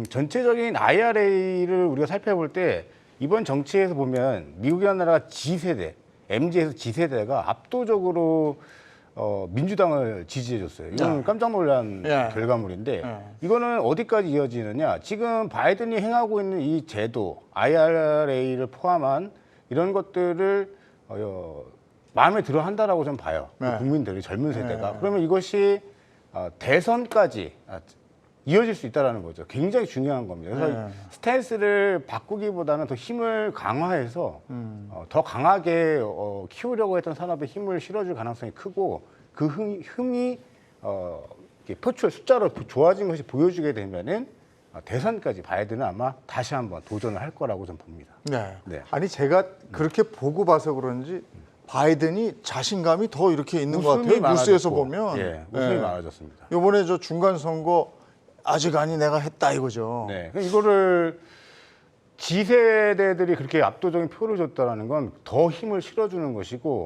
Speaker 4: 전체적인 IRA를 우리가 살펴볼 때 이번 정치에서 보면 미국이라는 나라가 G세대, MZ에서 G세대가 압도적으로 민주당을 지지해줬어요. 이건 깜짝 놀란 결과물인데 이거는 어디까지 이어지느냐. 지금 바이든이 행하고 있는 이 제도, IRA를 포함한 이런 것들을 마음에 들어 한다라고 저는 봐요. 국민들이 젊은 세대가. 그러면 이것이 대선까지 이어질 수 있다는 거죠. 굉장히 중요한 겁니다. 그래서 스탠스를 바꾸기보다는 더 힘을 강화해서 더 강하게 키우려고 했던 산업에 힘을 실어줄 가능성이 크고 그 힘이 표출 숫자로 좋아진 것이 보여주게 되면은 대선까지 바이든은 아마 다시 한번 도전을 할 거라고 좀 봅니다.
Speaker 1: 네.
Speaker 4: 네.
Speaker 1: 아니 제가 그렇게 보고 봐서 그런지 바이든이 자신감이 더 이렇게 있는 것 같아요. 뉴스에서 보면.
Speaker 4: 웃음이 많아졌습니다.
Speaker 1: 이번에 저 중간 선거 아직 아니 내가 했다 이거죠.
Speaker 4: 네. 이거를 G세대들이 그렇게 압도적인 표를 줬다는 건 더 힘을 실어주는 것이고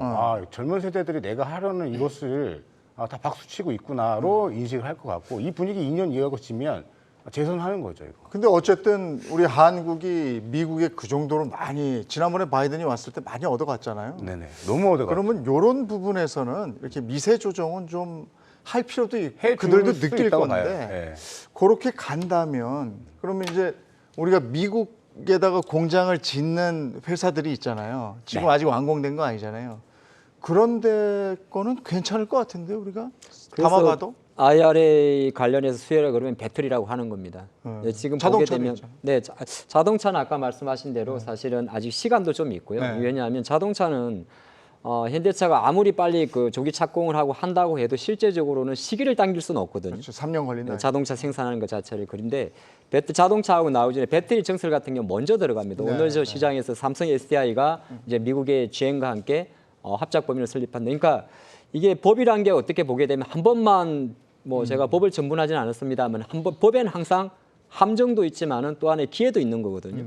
Speaker 4: 젊은 세대들이 내가 하려는 이것을 다 박수치고 있구나로 인식을 할 것 같고 이 분위기 2년 이어지면 재선하는 거죠. 이거.
Speaker 1: 근데 어쨌든 우리 한국이 미국에 그 정도로 많이 지난번에 바이든이 왔을 때 많이 얻어갔잖아요.
Speaker 4: 네네. 너무 얻어갔죠.
Speaker 1: 그러면 이런 부분에서는 이렇게 미세 조정은 좀 할 필요도 있고
Speaker 4: 해줄
Speaker 1: 그들도
Speaker 4: 수
Speaker 1: 느낄
Speaker 4: 있다고
Speaker 1: 건데
Speaker 4: 봐요. 네.
Speaker 1: 그렇게 간다면 그러면 이제 우리가 미국에다가 공장을 짓는 회사들이 있잖아요. 지금 아직 완공된 거 아니잖아요. 그런데 거는 괜찮을 것 같은데 우리가
Speaker 2: 그래서
Speaker 1: 담아봐도.
Speaker 2: IRA 관련해서 수혜라 그러면 배터리라고 하는 겁니다. 네, 지금 보게
Speaker 1: 자동차도
Speaker 2: 되면
Speaker 1: 있잖아요.
Speaker 2: 네, 자동차는 아까 말씀하신 대로 사실은 아직 시간도 좀 있고요.
Speaker 1: 네.
Speaker 2: 왜냐하면 자동차는 현대차가 아무리 빨리 그 조기 착공을 하고 한다고 해도 실제적으로는 시기를 당길 수는 없거든요.
Speaker 1: 그렇죠. 3년 걸린다.
Speaker 2: 자동차 생산하는 것 자체를 그런데 자동차하고 나오기 전에 배터리 증설 같은 경우 먼저 들어갑니다.
Speaker 1: 네,
Speaker 2: 오늘 저 시장에서 삼성 SDI가 이제 미국의 GM과 함께 합작 법인을 설립한다. 그러니까 이게 법이란 게 어떻게 보게 되면 한 번만 뭐 제가 법을 전문하지는 않았습니다만 법에는 항상 함정도 있지만은 또 안에 기회도 있는 거거든요.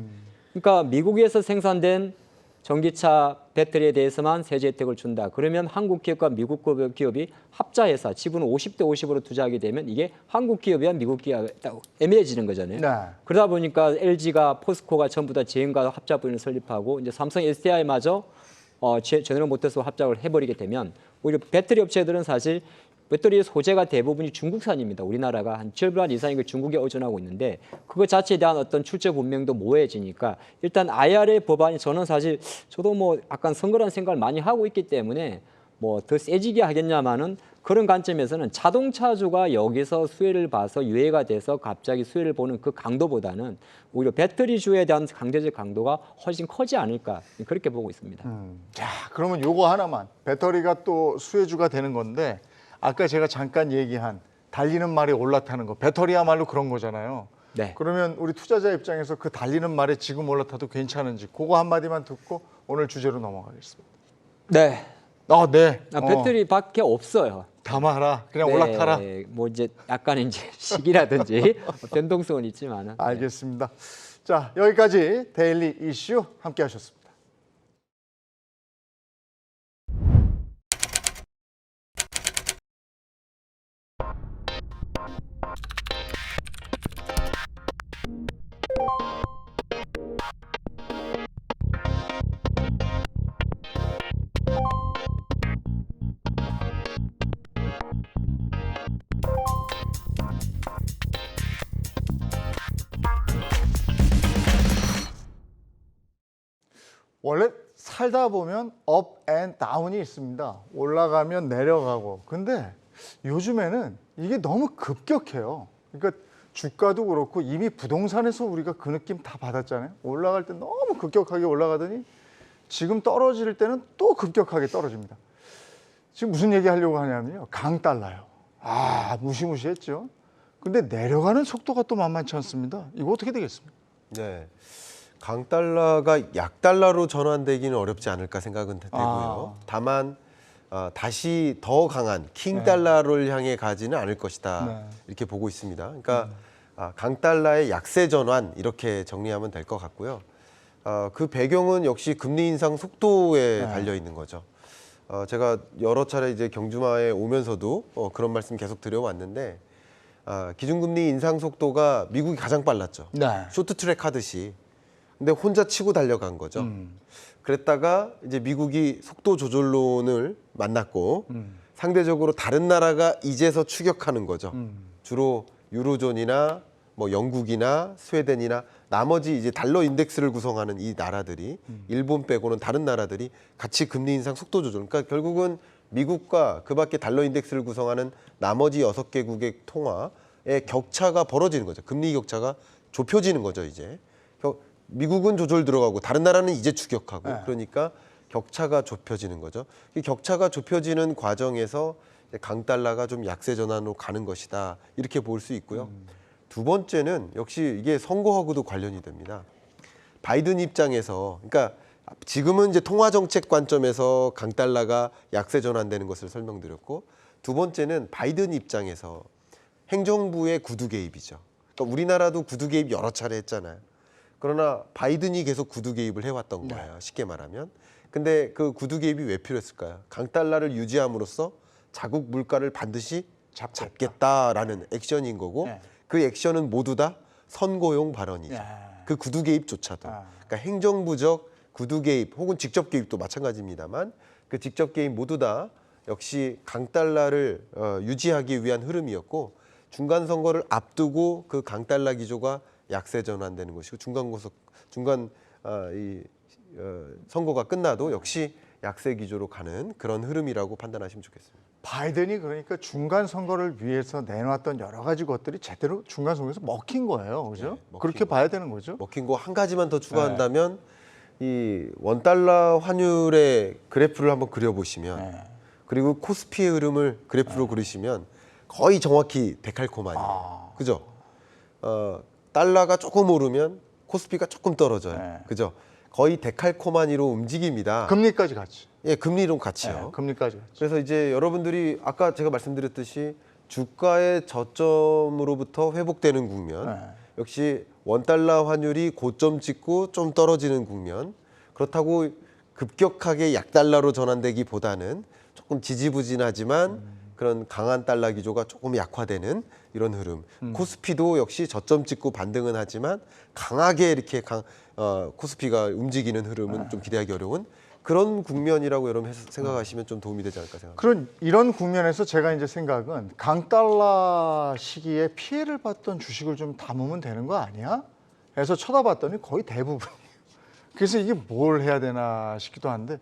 Speaker 2: 그러니까 미국에서 생산된 전기차 배터리에 대해서만 세제 혜택을 준다. 그러면 한국 기업과 미국 기업이 합자해서 지분을 50대 50으로 투자하게 되면 이게 한국 기업이야 미국 기업이 애매해지는 거잖아요.
Speaker 1: 네.
Speaker 2: 그러다 보니까 LG가 포스코가 전부 다 GM과 합작부인을 설립하고 이제 삼성 SDI마저 제네럴 모터스와 합작을 해버리게 되면 오히려 배터리 업체들은 사실 배터리의 소재가 대부분이 중국산입니다. 우리나라가 한 절반 이상이 중국에 의존하고 있는데 그거 자체에 대한 어떤 출처 분명도 모호해지니까 일단 IRA 법안이 저는 사실 저도 뭐 약간 선거라는 생각을 많이 하고 있기 때문에 뭐 더 세지게 하겠냐마는 그런 관점에서는 자동차주가 여기서 수혜를 봐서 유예가 돼서 갑자기 수혜를 보는 그 강도보다는 오히려 배터리주에 대한 강제적 강도가 훨씬 커지 않을까 그렇게 보고 있습니다.
Speaker 1: 자, 그러면 요거 하나만. 배터리가 또 수혜주가 되는 건데 아까 제가 잠깐 얘기한 달리는 말이 올라타는 거. 배터리야말로 그런 거잖아요.
Speaker 2: 네.
Speaker 1: 그러면 우리 투자자 입장에서 그 달리는 말에 지금 올라타도 괜찮은지 그거 한마디만 듣고 오늘 주제로 넘어가겠습니다.
Speaker 2: 네.
Speaker 1: 네.
Speaker 2: 배터리밖에 없어요.
Speaker 1: 담아라. 그냥
Speaker 2: 네,
Speaker 1: 올라타라.
Speaker 2: 뭐 이제 약간 이제 시기라든지 변동성은 있지만은.
Speaker 1: 알겠습니다. 자, 여기까지 데일리 이슈 함께 하셨습니다. 원래 살다 보면 업 앤 다운이 있습니다. 올라가면 내려가고. 근데 요즘에는 이게 너무 급격해요. 그러니까 주가도 그렇고 이미 부동산에서 우리가 그 느낌 다 받았잖아요. 올라갈 때 너무 급격하게 올라가더니 지금 떨어질 때는 또 급격하게 떨어집니다. 지금 무슨 얘기 하려고 하냐면요. 강달러요. 무시무시했죠. 근데 내려가는 속도가 또 만만치 않습니다. 이거 어떻게 되겠습니까?
Speaker 3: 네. 강달러가 약달러로 전환되기는 어렵지 않을까 생각은 되고요. 다만 다시 더 강한 킹달러를 향해 가지는 않을 것이다.
Speaker 1: 네.
Speaker 3: 이렇게 보고 있습니다. 그러니까 강달러의 약세 전환 이렇게 정리하면 될 것 같고요. 그 배경은 역시 금리 인상 속도에 달려 있는 거죠. 제가 여러 차례 이제 경주마에 오면서도 그런 말씀 계속 드려왔는데 기준금리 인상 속도가 미국이 가장 빨랐죠.
Speaker 1: 네.
Speaker 3: 쇼트트랙 하듯이. 근데 혼자 치고 달려간 거죠. 그랬다가 이제 미국이 속도 조절론을 만났고 상대적으로 다른 나라가 이제서 추격하는 거죠. 주로 유로존이나 뭐 영국이나 스웨덴이나 나머지 이제 달러 인덱스를 구성하는 이 나라들이 일본 빼고는 다른 나라들이 같이 금리 인상 속도 조절. 그러니까 결국은 미국과 그밖에 달러 인덱스를 구성하는 나머지 6개국의 통화의 격차가 벌어지는 거죠. 금리 격차가 좁혀지는 거죠, 이제. 미국은 조절 들어가고 다른 나라는 이제 추격하고 그러니까 격차가 좁혀지는 거죠. 이 격차가 좁혀지는 과정에서 강달러가 좀 약세 전환으로 가는 것이다. 이렇게 볼 수 있고요. 두 번째는 역시 이게 선거하고도 관련이 됩니다. 바이든 입장에서 그러니까 지금은 이제 통화 정책 관점에서 강달러가 약세 전환되는 것을 설명드렸고 두 번째는 바이든 입장에서 행정부의 구두 개입이죠. 그러니까 우리나라도 구두 개입 여러 차례 했잖아요. 그러나 바이든이 계속 구두 개입을 해왔던 거예요. 쉽게 말하면. 근데 그 구두 개입이 왜 필요했을까요? 강달러를 유지함으로써 자국 물가를 반드시 잡겠다라는 액션인 거고 그 액션은 모두 다 선거용 발언이죠. 그 구두 개입조차도. 그러니까 행정부적 구두 개입 혹은 직접 개입도 마찬가지입니다만 그 직접 개입 모두 다 역시 강달러를 유지하기 위한 흐름이었고 중간 선거를 앞두고 그 강달러 기조가 약세 전환되는 것이고 중간 선거가 끝나도 역시 약세 기조로 가는 그런 흐름이라고 판단하시면 좋겠습니다.
Speaker 1: 바이든이 그러니까 중간 선거를 위해서 내놨던 여러 가지 것들이 제대로 중간 선거에서 먹힌 거예요, 그죠?
Speaker 3: 먹힌
Speaker 1: 그렇게 봐야 되는 거죠.
Speaker 3: 먹힌 거 한 가지만 더 추가한다면 이 원달러 환율의 그래프를 한번 그려보시면 그리고 코스피의 흐름을 그래프로 그리시면 거의 정확히 데칼코마니에요. 그죠? 달러가 조금 오르면 코스피가 조금 떨어져요. 그죠? 거의 데칼코마니로 움직입니다.
Speaker 1: 금리까지 같이.
Speaker 3: 예, 금리론 같이요.
Speaker 1: 금리까지 같이.
Speaker 3: 그래서 이제 여러분들이 아까 제가 말씀드렸듯이 주가의 저점으로부터 회복되는 국면, 역시 원달러 환율이 고점 찍고 좀 떨어지는 국면, 그렇다고 급격하게 약달러로 전환되기보다는 조금 지지부진하지만 그런 강한 달러 기조가 조금 약화되는 이런 흐름. 코스피도 역시 저점 찍고 반등은 하지만 강하게 이렇게 코스피가 움직이는 흐름은 좀 기대하기 어려운 그런 국면이라고 여러분 생각하시면 좀 도움이 되지 않을까 생각합니다.
Speaker 1: 그런 이런 국면에서 제가 이제 생각은 강달러 시기에 피해를 봤던 주식을 좀 담으면 되는 거 아니야? 해서 쳐다봤더니 거의 대부분이에요. 그래서 이게 뭘 해야 되나 싶기도 한데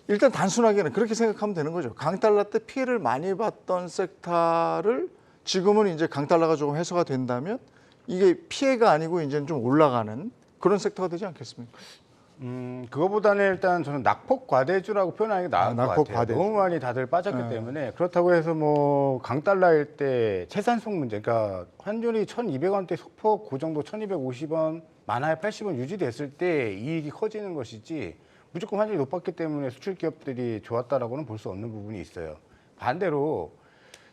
Speaker 1: 일단 단순하게는 그렇게 생각하면 되는 거죠. 강달러 때 피해를 많이 봤던 섹터를 지금은 이제 강달러가 조금 해소가 된다면 이게 피해가 아니고 이제는 좀 올라가는 그런 섹터가 되지 않겠습니까?
Speaker 4: 그거보다는 일단 저는 낙폭 과대주라고 표현하는 게 나을 것
Speaker 1: 낙폭
Speaker 4: 같아요.
Speaker 1: 과대주.
Speaker 4: 너무 많이 다들 빠졌기 때문에 그렇다고 해서 뭐 강달러일 때 채산속 문제, 그러니까 환율이 1,200원대 소폭 그 정도 1,250원, 많아야 80원 유지됐을 때 이익이 커지는 것이지 무조건 환율이 높았기 때문에 수출 기업들이 좋았다라고는 볼 수 없는 부분이 있어요. 반대로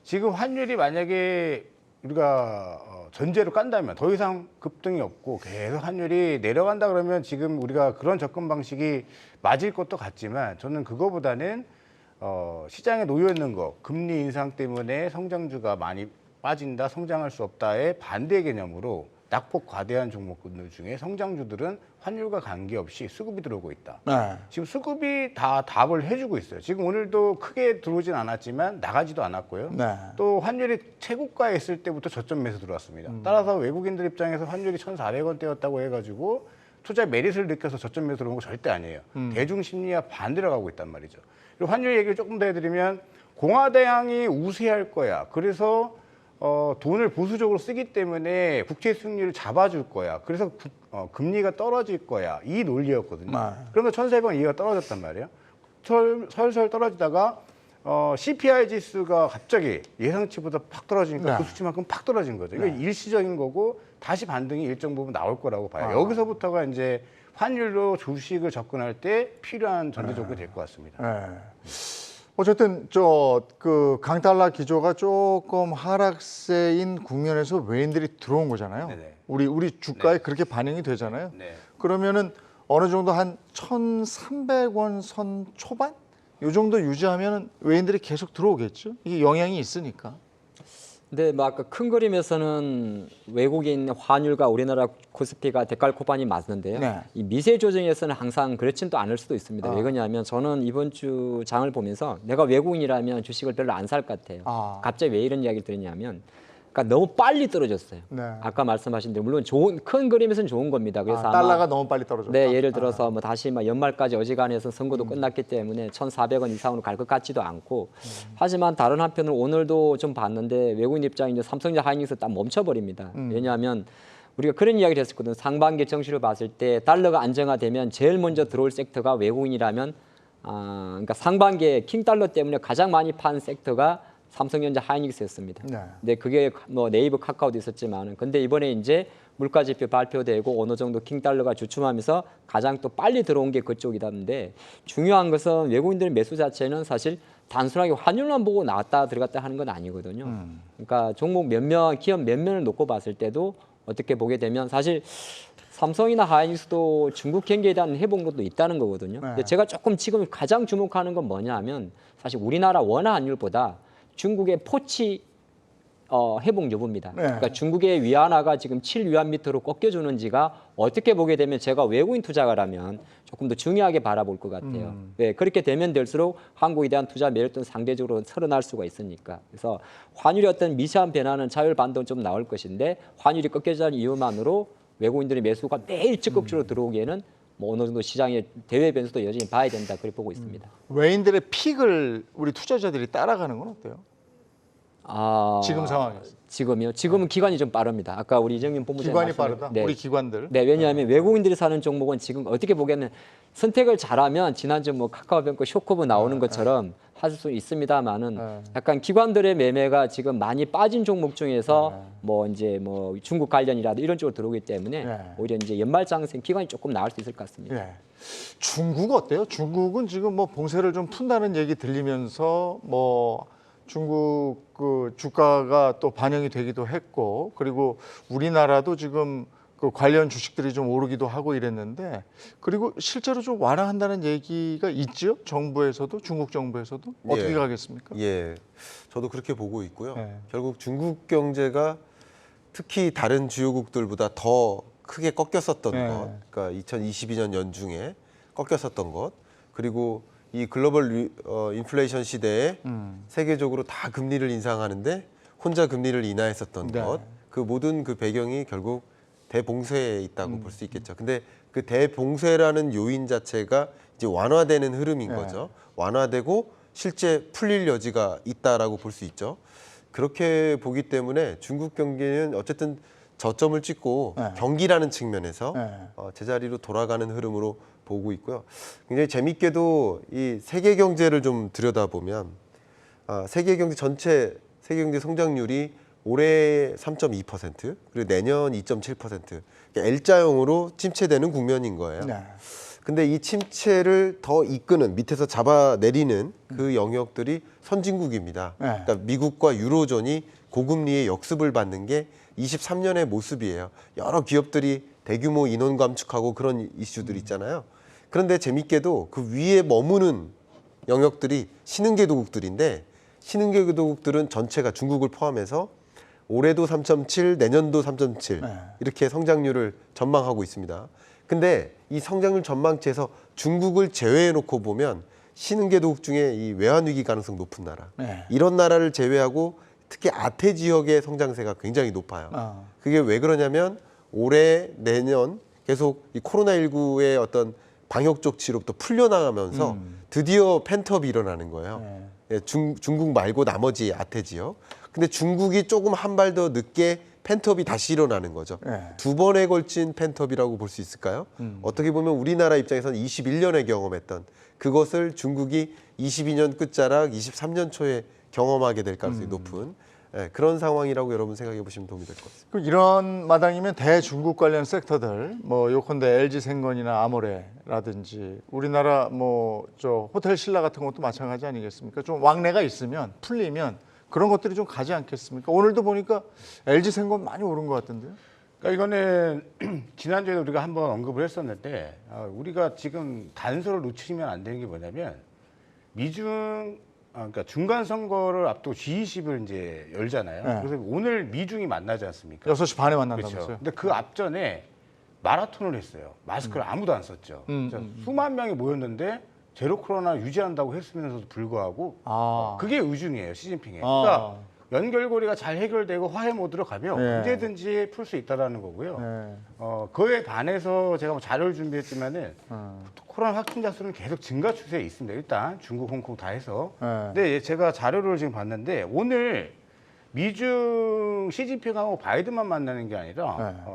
Speaker 4: 지금 환율이 만약에 우리가 전제로 깐다면 더 이상 급등이 없고 계속 환율이 내려간다 그러면 지금 우리가 그런 접근 방식이 맞을 것도 같지만 저는 그거보다는 시장에 놓여 있는 거, 금리 인상 때문에 성장주가 많이 빠진다, 성장할 수 없다의 반대 개념으로 낙폭 과대한 종목들 중에 성장주들은 환율과 관계없이 수급이 들어오고 있다. 지금 수급이 다 답을 해주고 있어요. 지금 오늘도 크게 들어오진 않았지만 나가지도 않았고요. 또 환율이 최고가에 있을 때부터 저점 매수 들어왔습니다. 따라서 외국인들 입장에서 환율이 1,400원대였다고 해가지고 투자 메릿을 느껴서 저점 매수 들어온 거 절대 아니에요. 대중 심리와 반대로 가고 있단 말이죠. 그리고 환율 얘기를 조금 더 해드리면 공화당이 우세할 거야. 그래서 돈을 보수적으로 쓰기 때문에 국채 수익률을 잡아줄 거야. 그래서 금리가 떨어질 거야. 이 논리였거든요. 그러면 1,400원 이하가 떨어졌단 말이에요. 설설 떨어지다가 CPI 지수가 갑자기 예상치보다 팍 떨어지니까 그 수치만큼 팍 떨어진 거죠. 이거 일시적인 거고 다시 반등이 일정 부분 나올 거라고 봐요. 여기서부터가 이제 환율로 주식을 접근할 때 필요한 전제 조건이 될 것 같습니다.
Speaker 1: 어쨌든 그 강달러 기조가 조금 하락세인 국면에서 외인들이 들어온 거잖아요. 우리 주가에 그렇게 반영이 되잖아요. 그러면은 어느 정도 한 1,300원 선 초반 이 정도 유지하면 외인들이 계속 들어오겠죠. 이게 영향이 있으니까.
Speaker 2: 근데 뭐 아까 큰 그림에서는 외국인 환율과 우리나라 코스피가 데칼코마니 맞는데요. 이 미세 조정에서는 항상 그렇진 또 않을 수도 있습니다. 왜 그러냐면 저는 이번 주 장을 보면서 내가 외국인이라면 주식을 별로 안 살 것 같아요. 갑자기 왜 이런 이야기를 드렸냐면 그러니까 너무 빨리 떨어졌어요. 아까 말씀하신 대로 물론 큰 그림에서는 좋은 겁니다. 그래서 아마
Speaker 1: 달러가 너무 빨리 떨어졌다.
Speaker 2: 네, 예를 들어서 뭐 다시 막 연말까지 어지간해서 선거도 끝났기 때문에 1,400원 이상으로 갈 것 같지도 않고 하지만 다른 한편으로 오늘도 좀 봤는데 외국인 입장이 이제 삼성전자 하이닉스 딱 멈춰버립니다. 왜냐하면 우리가 그런 이야기를 했었거든요. 상반기 정시를 봤을 때 달러가 안정화되면 제일 먼저 들어올 섹터가 외국인이라면 그러니까 상반기에 킹달러 때문에 가장 많이 판 섹터가 삼성전자 하이닉스였습니다. 근데 그게 뭐 네이버 카카오도 있었지만은 근데 이번에 이제 물가지표 발표되고 어느 정도 킹달러가 주춤하면서 가장 또 빨리 들어온 게 그쪽이다는데 중요한 것은 외국인들 매수 자체는 사실 단순하게 환율만 보고 나왔다 들어갔다 하는 건 아니거든요. 그러니까 종목 기업 몇 면을 놓고 봤을 때도 어떻게 보게 되면 사실 삼성이나 하이닉스도 중국 경기에 대한 회복력도 있다는 거거든요. 근데 제가 조금 지금 가장 주목하는 건 뭐냐 하면 사실 우리나라 원화 환율보다 중국의 포치 회복 여부입니다. 그러니까 중국의 위안화가 지금 7위안 밑으로 꺾여주는지가 어떻게 보게 되면 제가 외국인 투자가라면 조금 더 중요하게 바라볼 것 같아요. 네, 그렇게 되면 될수록 한국에 대한 투자 매력도 상대적으로 살아날 수가 있으니까. 그래서 환율의 어떤 미세한 변화는 차율 반동 좀 나올 것인데 환율이 꺾여지는 이유만으로 외국인들의 매수가 매일 적극적으로 들어오기에는 뭐 어느 정도 시장의 대외 변수도 여전히 봐야 된다 그렇게 보고 있습니다.
Speaker 1: 외인들의 픽을 우리 투자자들이 따라가는 건 어때요?
Speaker 2: 아,
Speaker 1: 지금 상황에서.
Speaker 2: 지금요? 지금은 기관이 좀 빠릅니다. 아까 우리 이정민 본부장님
Speaker 1: 기관이
Speaker 2: 말씀을-
Speaker 1: 빠르다.
Speaker 2: 네.
Speaker 1: 우리 기관들.
Speaker 2: 네, 왜냐하면 외국인들이 사는 종목은 지금 어떻게 보기에는 선택을 잘하면 지난주 뭐 카카오뱅크 쇼커브 나오는 것처럼 할 수 있습니다만은 약간 기관들의 매매가 지금 많이 빠진 종목 중에서 뭐 이제 뭐 중국 관련이라도 이런 쪽으로 들어오기 때문에
Speaker 1: 네.
Speaker 2: 오히려 이제 연말장생 기관이 조금 나을 수 있을 것 같습니다.
Speaker 1: 예. 중국 어때요? 중국은 지금 뭐 봉쇄를 좀 푼다는 얘기 들리면서 뭐 중국 그 주가가 또 반영이 되기도 했고, 그리고 우리나라도 지금 그 관련 주식들이 좀 오르기도 하고 이랬는데, 그리고 실제로 좀 완화한다는 얘기가 있죠? 정부에서도, 중국 정부에서도. 어떻게
Speaker 3: 예.
Speaker 1: 가겠습니까?
Speaker 3: 예, 저도 그렇게 보고 있고요.
Speaker 1: 네.
Speaker 3: 결국 중국 경제가 특히 다른 주요국들보다 더 크게 꺾였었던
Speaker 1: 네.
Speaker 3: 것, 그러니까 2022년 연중에 꺾였었던 것, 그리고 이 글로벌 인플레이션 시대에 세계적으로 다 금리를 인상하는데 혼자 금리를 인하했었던
Speaker 1: 네.
Speaker 3: 것, 그 모든 그 배경이 결국 대봉쇄에 있다고 볼 수 있겠죠. 근데 그 대봉쇄라는 요인 자체가 이제 완화되는 흐름인
Speaker 1: 네.
Speaker 3: 거죠. 완화되고 실제 풀릴 여지가 있다라고 볼 수 있죠. 그렇게 보기 때문에 중국 경기는 어쨌든 저점을 찍고
Speaker 1: 네.
Speaker 3: 경기라는 측면에서
Speaker 1: 네.
Speaker 3: 제자리로 돌아가는 흐름으로 보고 있고요. 굉장히 재밌게도 이 세계 경제를 좀 들여다보면 세계 경제 전체 세계 경제 성장률이 올해 3.2% 그리고 내년 2.7% L자형으로 침체되는 국면인 거예요.
Speaker 1: 네.
Speaker 3: 근데 이 침체를 더 이끄는 밑에서 잡아내리는 그 영역들이 선진국입니다.
Speaker 1: 네.
Speaker 3: 그러니까 미국과 유로존이 고금리의 역습을 받는 게 23년의 모습이에요. 여러 기업들이 대규모 인원 감축하고 그런 이슈들 있잖아요. 그런데 재밌게도 그 위에 머무는 영역들이 신흥계도국들인데 신흥계도국들은 전체가 중국을 포함해서 올해도 3.7, 내년도 3.7
Speaker 1: 네.
Speaker 3: 이렇게 성장률을 전망하고 있습니다. 근데 이 성장률 전망치에서 중국을 제외해 놓고 보면 신흥계도국 중에 이 외환위기 가능성 높은 나라
Speaker 1: 네.
Speaker 3: 이런 나라를 제외하고 특히 아태 지역의 성장세가 굉장히 높아요. 그게 왜 그러냐면 올해 내년 계속 이 코로나19의 어떤 방역 조치로부터 풀려나가면서 드디어 펜트업이 일어나는 거예요. 예, 중국 말고 나머지 아태 지역. 근데 중국이 조금 한 발 더 늦게 펜트업이 다시 일어나는 거죠.
Speaker 1: 네.
Speaker 3: 두 번에 걸친 펜트업이라고 볼 수 있을까요? 어떻게 보면 우리나라 입장에서는 21년에 경험했던 그것을 중국이 22년 끝자락 23년 초에 경험하게 될 가능성이 높은 그런 상황이라고 여러분 생각해 보시면 도움이 될 것 같습니다.
Speaker 1: 그럼 이런 마당이면 대중국 관련 섹터들, 뭐 요컨대 LG생건이나 아모레라든지 우리나라 뭐 저 호텔 신라 같은 것도 마찬가지 아니겠습니까? 좀 왕래가 있으면 풀리면 그런 것들이 좀 가지 않겠습니까? 오늘도 보니까 LG생건 많이 오른 것 같은데요.
Speaker 4: 그러니까 이거는 지난주에 우리가 한번 언급을 했었는데 우리가 지금 단서를 놓치면 안 되는 게 뭐냐면 그러니까 중간 선거를 앞두고 G20을 이제 열잖아요.
Speaker 1: 네.
Speaker 4: 그래서 오늘 미중이 만나지 않습니까?
Speaker 1: 6시 반에
Speaker 4: 그렇죠.
Speaker 1: 만난다면서요.
Speaker 4: 근데 그 앞전에 마라톤을 했어요. 마스크를 아무도 안 썼죠. 그러니까 수만 명이 모였는데 제로 코로나 유지한다고 했으면서도 불구하고 그게 의중이에요, 시진핑의. 그러니까 연결고리가 잘 해결되고 화해 모드로 가면
Speaker 1: 네.
Speaker 4: 언제든지 풀 수 있다라는 거고요.
Speaker 1: 네.
Speaker 4: 그에 반해서 제가 뭐 자료를 준비했지만은 코로나 확진자 수는 계속 증가 추세에 있습니다. 일단 중국, 홍콩 다 해서.
Speaker 1: 네.
Speaker 4: 근데 제가 자료를 지금 봤는데 오늘 미중 시진핑하고 바이든만 만나는 게 아니라
Speaker 1: 네.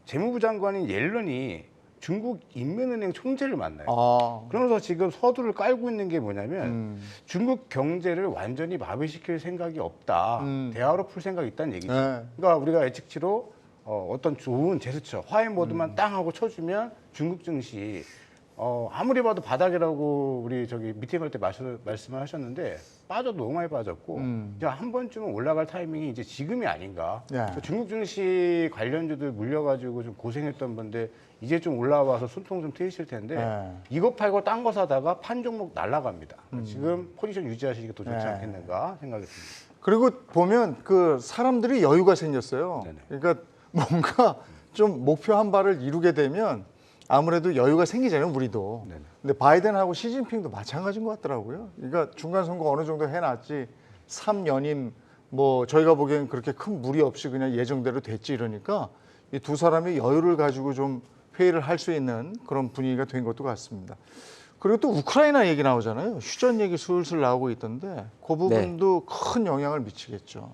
Speaker 4: 재무부 장관인 옐런이 중국 인민은행 총재를 만나요.
Speaker 1: 아,
Speaker 4: 그러면서 지금 서두를 깔고 있는 게 뭐냐면 중국 경제를 완전히 마비시킬 생각이 없다. 대화로 풀 생각이 있다는 얘기죠.
Speaker 1: 네.
Speaker 4: 그러니까 우리가 예측치로 어떤 좋은 제스처, 화해 모드만 땅 하고 쳐주면 중국 증시 아무리 봐도 바닥이라고 우리 저기 미팅할 때 말씀을 하셨는데 빠져도 너무 많이 빠졌고 이제 한 번쯤은 올라갈 타이밍이 이제 지금이 아닌가.
Speaker 1: 네.
Speaker 4: 중국 증시 관련주들 물려가지고 좀 고생했던 건데 이제 좀 올라와서 숨통 좀 트이실 텐데
Speaker 1: 네.
Speaker 4: 이거 팔고 딴 거 사다가 판 종목 날라갑니다. 지금 포지션 유지하시는 게 더 좋지
Speaker 1: 네.
Speaker 4: 않겠는가 생각했습니다.
Speaker 1: 그리고 보면 그 사람들이 여유가 생겼어요.
Speaker 4: 네네.
Speaker 1: 그러니까 뭔가 좀 목표 한 발을 이루게 되면 아무래도 여유가 생기잖아요, 우리도.
Speaker 4: 네네.
Speaker 1: 근데 바이든하고 시진핑도 마찬가지인 것 같더라고요. 그러니까 중간 선거 어느 정도 해놨지 3연임 뭐 저희가 보기엔 그렇게 큰 무리 없이 그냥 예정대로 됐지 이러니까 이 두 사람이 여유를 가지고 좀 회의를 할 수 있는 그런 분위기가 된 것도 같습니다. 그리고 또 우크라이나 얘기 나오잖아요. 휴전 얘기 슬슬 나오고 있던데 그 부분도 큰 영향을 미치겠죠.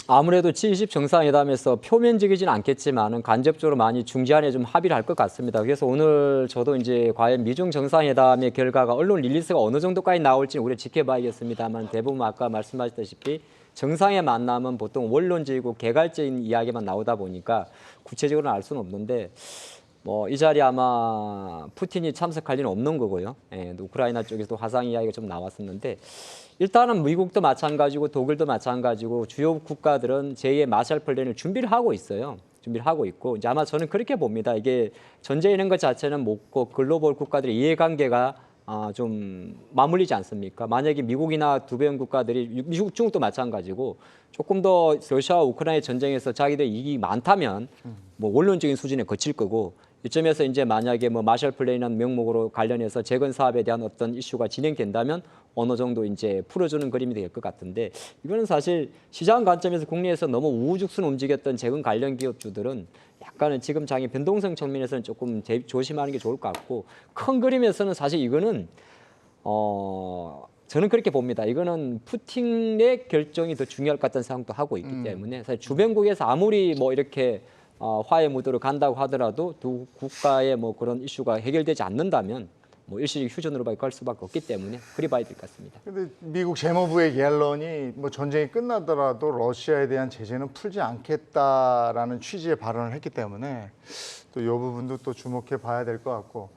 Speaker 2: 아무래도 G20 정상회담에서 표면적이진 않겠지만은 간접적으로 많이 중재안에 좀 합의를 할 것 같습니다. 그래서 오늘 저도 이제 과연 미중 정상회담의 결과가 언론 릴리스가 어느 정도까지 나올지 우리가 지켜봐야겠습니다만 대부분 아까 말씀하셨다시피 정상의 만남은 보통 원론적이고 개괄적인 이야기만 나오다 보니까 구체적으로는 알 수는 없는데 뭐 이 자리에 아마 푸틴이 참석할 리는 없는 거고요. 예, 우크라이나 쪽에서도 화상 이야기가 좀 나왔었는데 일단은 미국도 마찬가지고 독일도 마찬가지고 주요 국가들은 제2의 마샬 플랜을 준비를 하고 있어요. 준비를 하고 있고 이제 아마 저는 그렇게 봅니다. 이게 전쟁 이런 것 자체는 뭐고 글로벌 국가들의 이해관계가 좀 맞물리지 않습니까? 만약에 미국이나 두변 국가들이 미국, 중국도 마찬가지고 조금 더 러시아와 우크라이나 전쟁에서 자기들 이익이 많다면 뭐 원론적인 수준에 거칠 거고 이점에서 이제 만약에 뭐 마셜 플랜이라는 명목으로 관련해서 재건 사업에 대한 어떤 이슈가 진행된다면 어느 정도 이제 풀어주는 그림이 될 것 같은데 이거는 사실 시장 관점에서 국내에서 너무 우후죽순 움직였던 재건 관련 기업주들은 약간은 지금 장의 변동성 측면에서는 조금 조심하는 게 좋을 것 같고 큰 그림에서는 사실 이거는 저는 그렇게 봅니다. 이거는 푸틴의 결정이 더 중요할 것 같다는 생각도 하고 있기 때문에 사실 주변국에서 아무리 뭐 이렇게 화해 무드로 간다고 하더라도 두 국가의 뭐 그런 이슈가 해결되지 않는다면 뭐 일시적 휴전으로밖에 갈 수밖에 없기 때문에 그리 봐야 될 것 같습니다.
Speaker 1: 근데 미국 재무부의 옐런이 뭐 전쟁이 끝나더라도 러시아에 대한 제재는 풀지 않겠다라는 취지의 발언을 했기 때문에 또 이 부분도 또 주목해 봐야 될 것 같고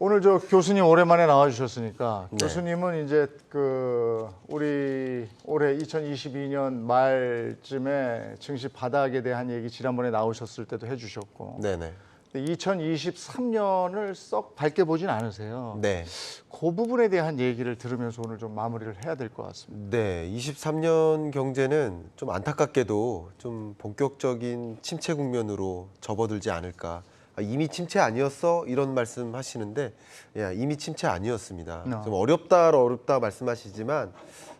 Speaker 1: 오늘 저 교수님 오랜만에 나와주셨으니까
Speaker 3: 네.
Speaker 1: 교수님은 이제 그 우리 올해 2022년 말쯤에 증시 바닥에 대한 얘기 지난번에 나오셨을 때도 해주셨고
Speaker 3: 네네.
Speaker 1: 2023년을 썩 밝게 보진 않으세요.
Speaker 3: 네.
Speaker 1: 그 부분에 대한 얘기를 들으면서 오늘 좀 마무리를 해야 될 것 같습니다.
Speaker 3: 네, 23년 경제는 좀 안타깝게도 좀 본격적인 침체 국면으로 접어들지 않을까. 이미 침체 아니었어? 이런 말씀 하시는데 야, 이미 침체 아니었습니다. 좀 어렵다 말씀하시지만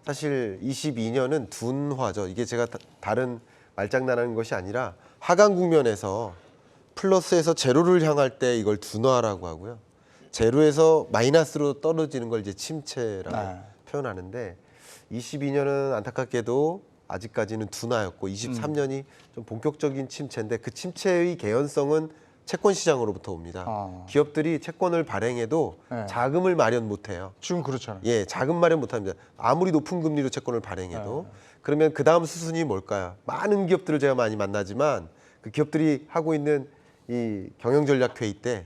Speaker 3: 사실 22년은 둔화죠. 이게 제가 다른 말장난하는 것이 아니라 하강 국면에서 플러스에서 제로를 향할 때 이걸 둔화라고 하고요. 제로에서 마이너스로 떨어지는 걸 이제 침체라고 표현하는데 22년은 안타깝게도 아직까지는 둔화였고 23년이 좀 본격적인 침체인데 그 침체의 개연성은 채권 시장으로부터 옵니다. 기업들이 채권을 발행해도 자금을 마련 못해요.
Speaker 1: 지금 그렇잖아요.
Speaker 3: 예, 자금 마련 못합니다. 아무리 높은 금리로 채권을 발행해도 그러면 그 다음 수순이 뭘까요? 많은 기업들을 제가 많이 만나지만 그 기업들이 하고 있는 이 경영 전략 회의 때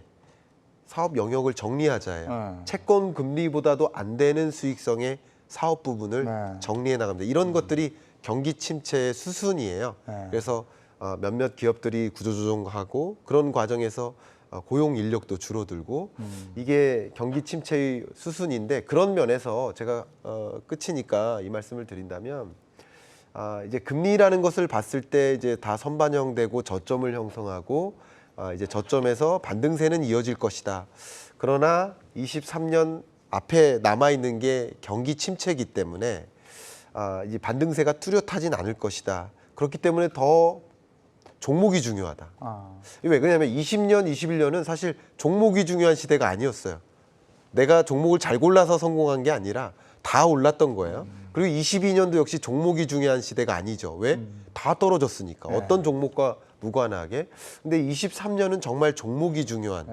Speaker 3: 사업 영역을 정리하자예요. 채권 금리보다도 안 되는 수익성의 사업 부분을 정리해 나갑니다. 이런 것들이 경기 침체의 수순이에요. 그래서 몇몇 기업들이 구조조정하고 그런 과정에서 고용 인력도 줄어들고 이게 경기 침체의 수순인데 그런 면에서 제가 끝이니까 이 말씀을 드린다면 이제 금리라는 것을 봤을 때 이제 다 선반영되고 저점을 형성하고 이제 저점에서 반등세는 이어질 것이다. 그러나 23년 앞에 남아 있는 게 경기 침체이기 때문에 이제 반등세가 뚜렷하진 않을 것이다. 그렇기 때문에 더 종목이 중요하다. 왜? 그러냐면 20년, 21년은 사실 종목이 중요한 시대가 아니었어요. 내가 종목을 잘 골라서 성공한 게 아니라 다 올랐던 거예요. 그리고 22년도 역시 종목이 중요한 시대가 아니죠. 왜? 다 떨어졌으니까. 어떤 종목과 무관하게. 근데 23년은 정말 종목이 중요한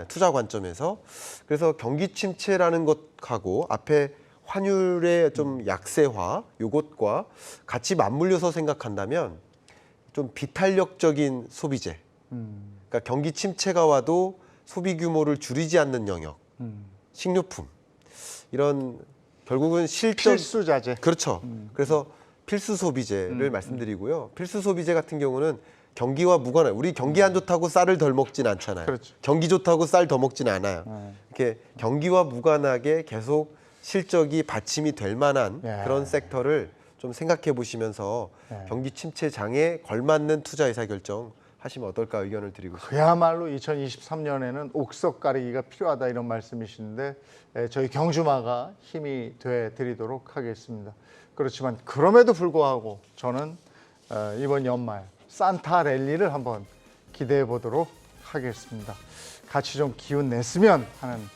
Speaker 3: 투자 관점에서. 그래서 경기 침체라는 것하고 앞에 환율의 좀 약세화 요것과 같이 맞물려서 생각한다면 좀 비탄력적인 소비재. 그러니까 경기 침체가 와도 소비 규모를 줄이지 않는 영역. 식료품. 이런 결국은 실적
Speaker 1: 필수 자재.
Speaker 3: 그렇죠. 그래서 필수 소비재를 말씀드리고요. 필수 소비재 같은 경우는 경기와 무관한 우리 경기 안 좋다고 쌀을 덜 먹진 않잖아요.
Speaker 1: 그렇죠.
Speaker 3: 경기 좋다고 쌀 더 먹진 않아요. 이렇게 경기와 무관하게 계속 실적이 받침이 될 만한 그런 섹터를 좀 생각해 보시면서 경기 침체 장에 걸맞는 투자 의사결정 하시면 어떨까 의견을 드리고 싶습니다.
Speaker 1: 그야말로 2023년에는 옥석 가리기가 필요하다 이런 말씀이신데 저희 경주마가 힘이 돼 드리도록 하겠습니다. 그렇지만 그럼에도 불구하고 저는 이번 연말 산타 랠리를 한번 기대해 보도록 하겠습니다. 같이 좀 기운 냈으면 하는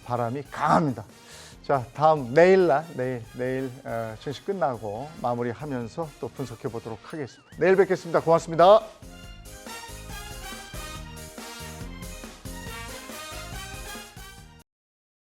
Speaker 1: 바람이 강합니다. 자, 다음 내일 증시 끝나고 마무리하면서 또 분석해 보도록 하겠습니다. 내일 뵙겠습니다. 고맙습니다.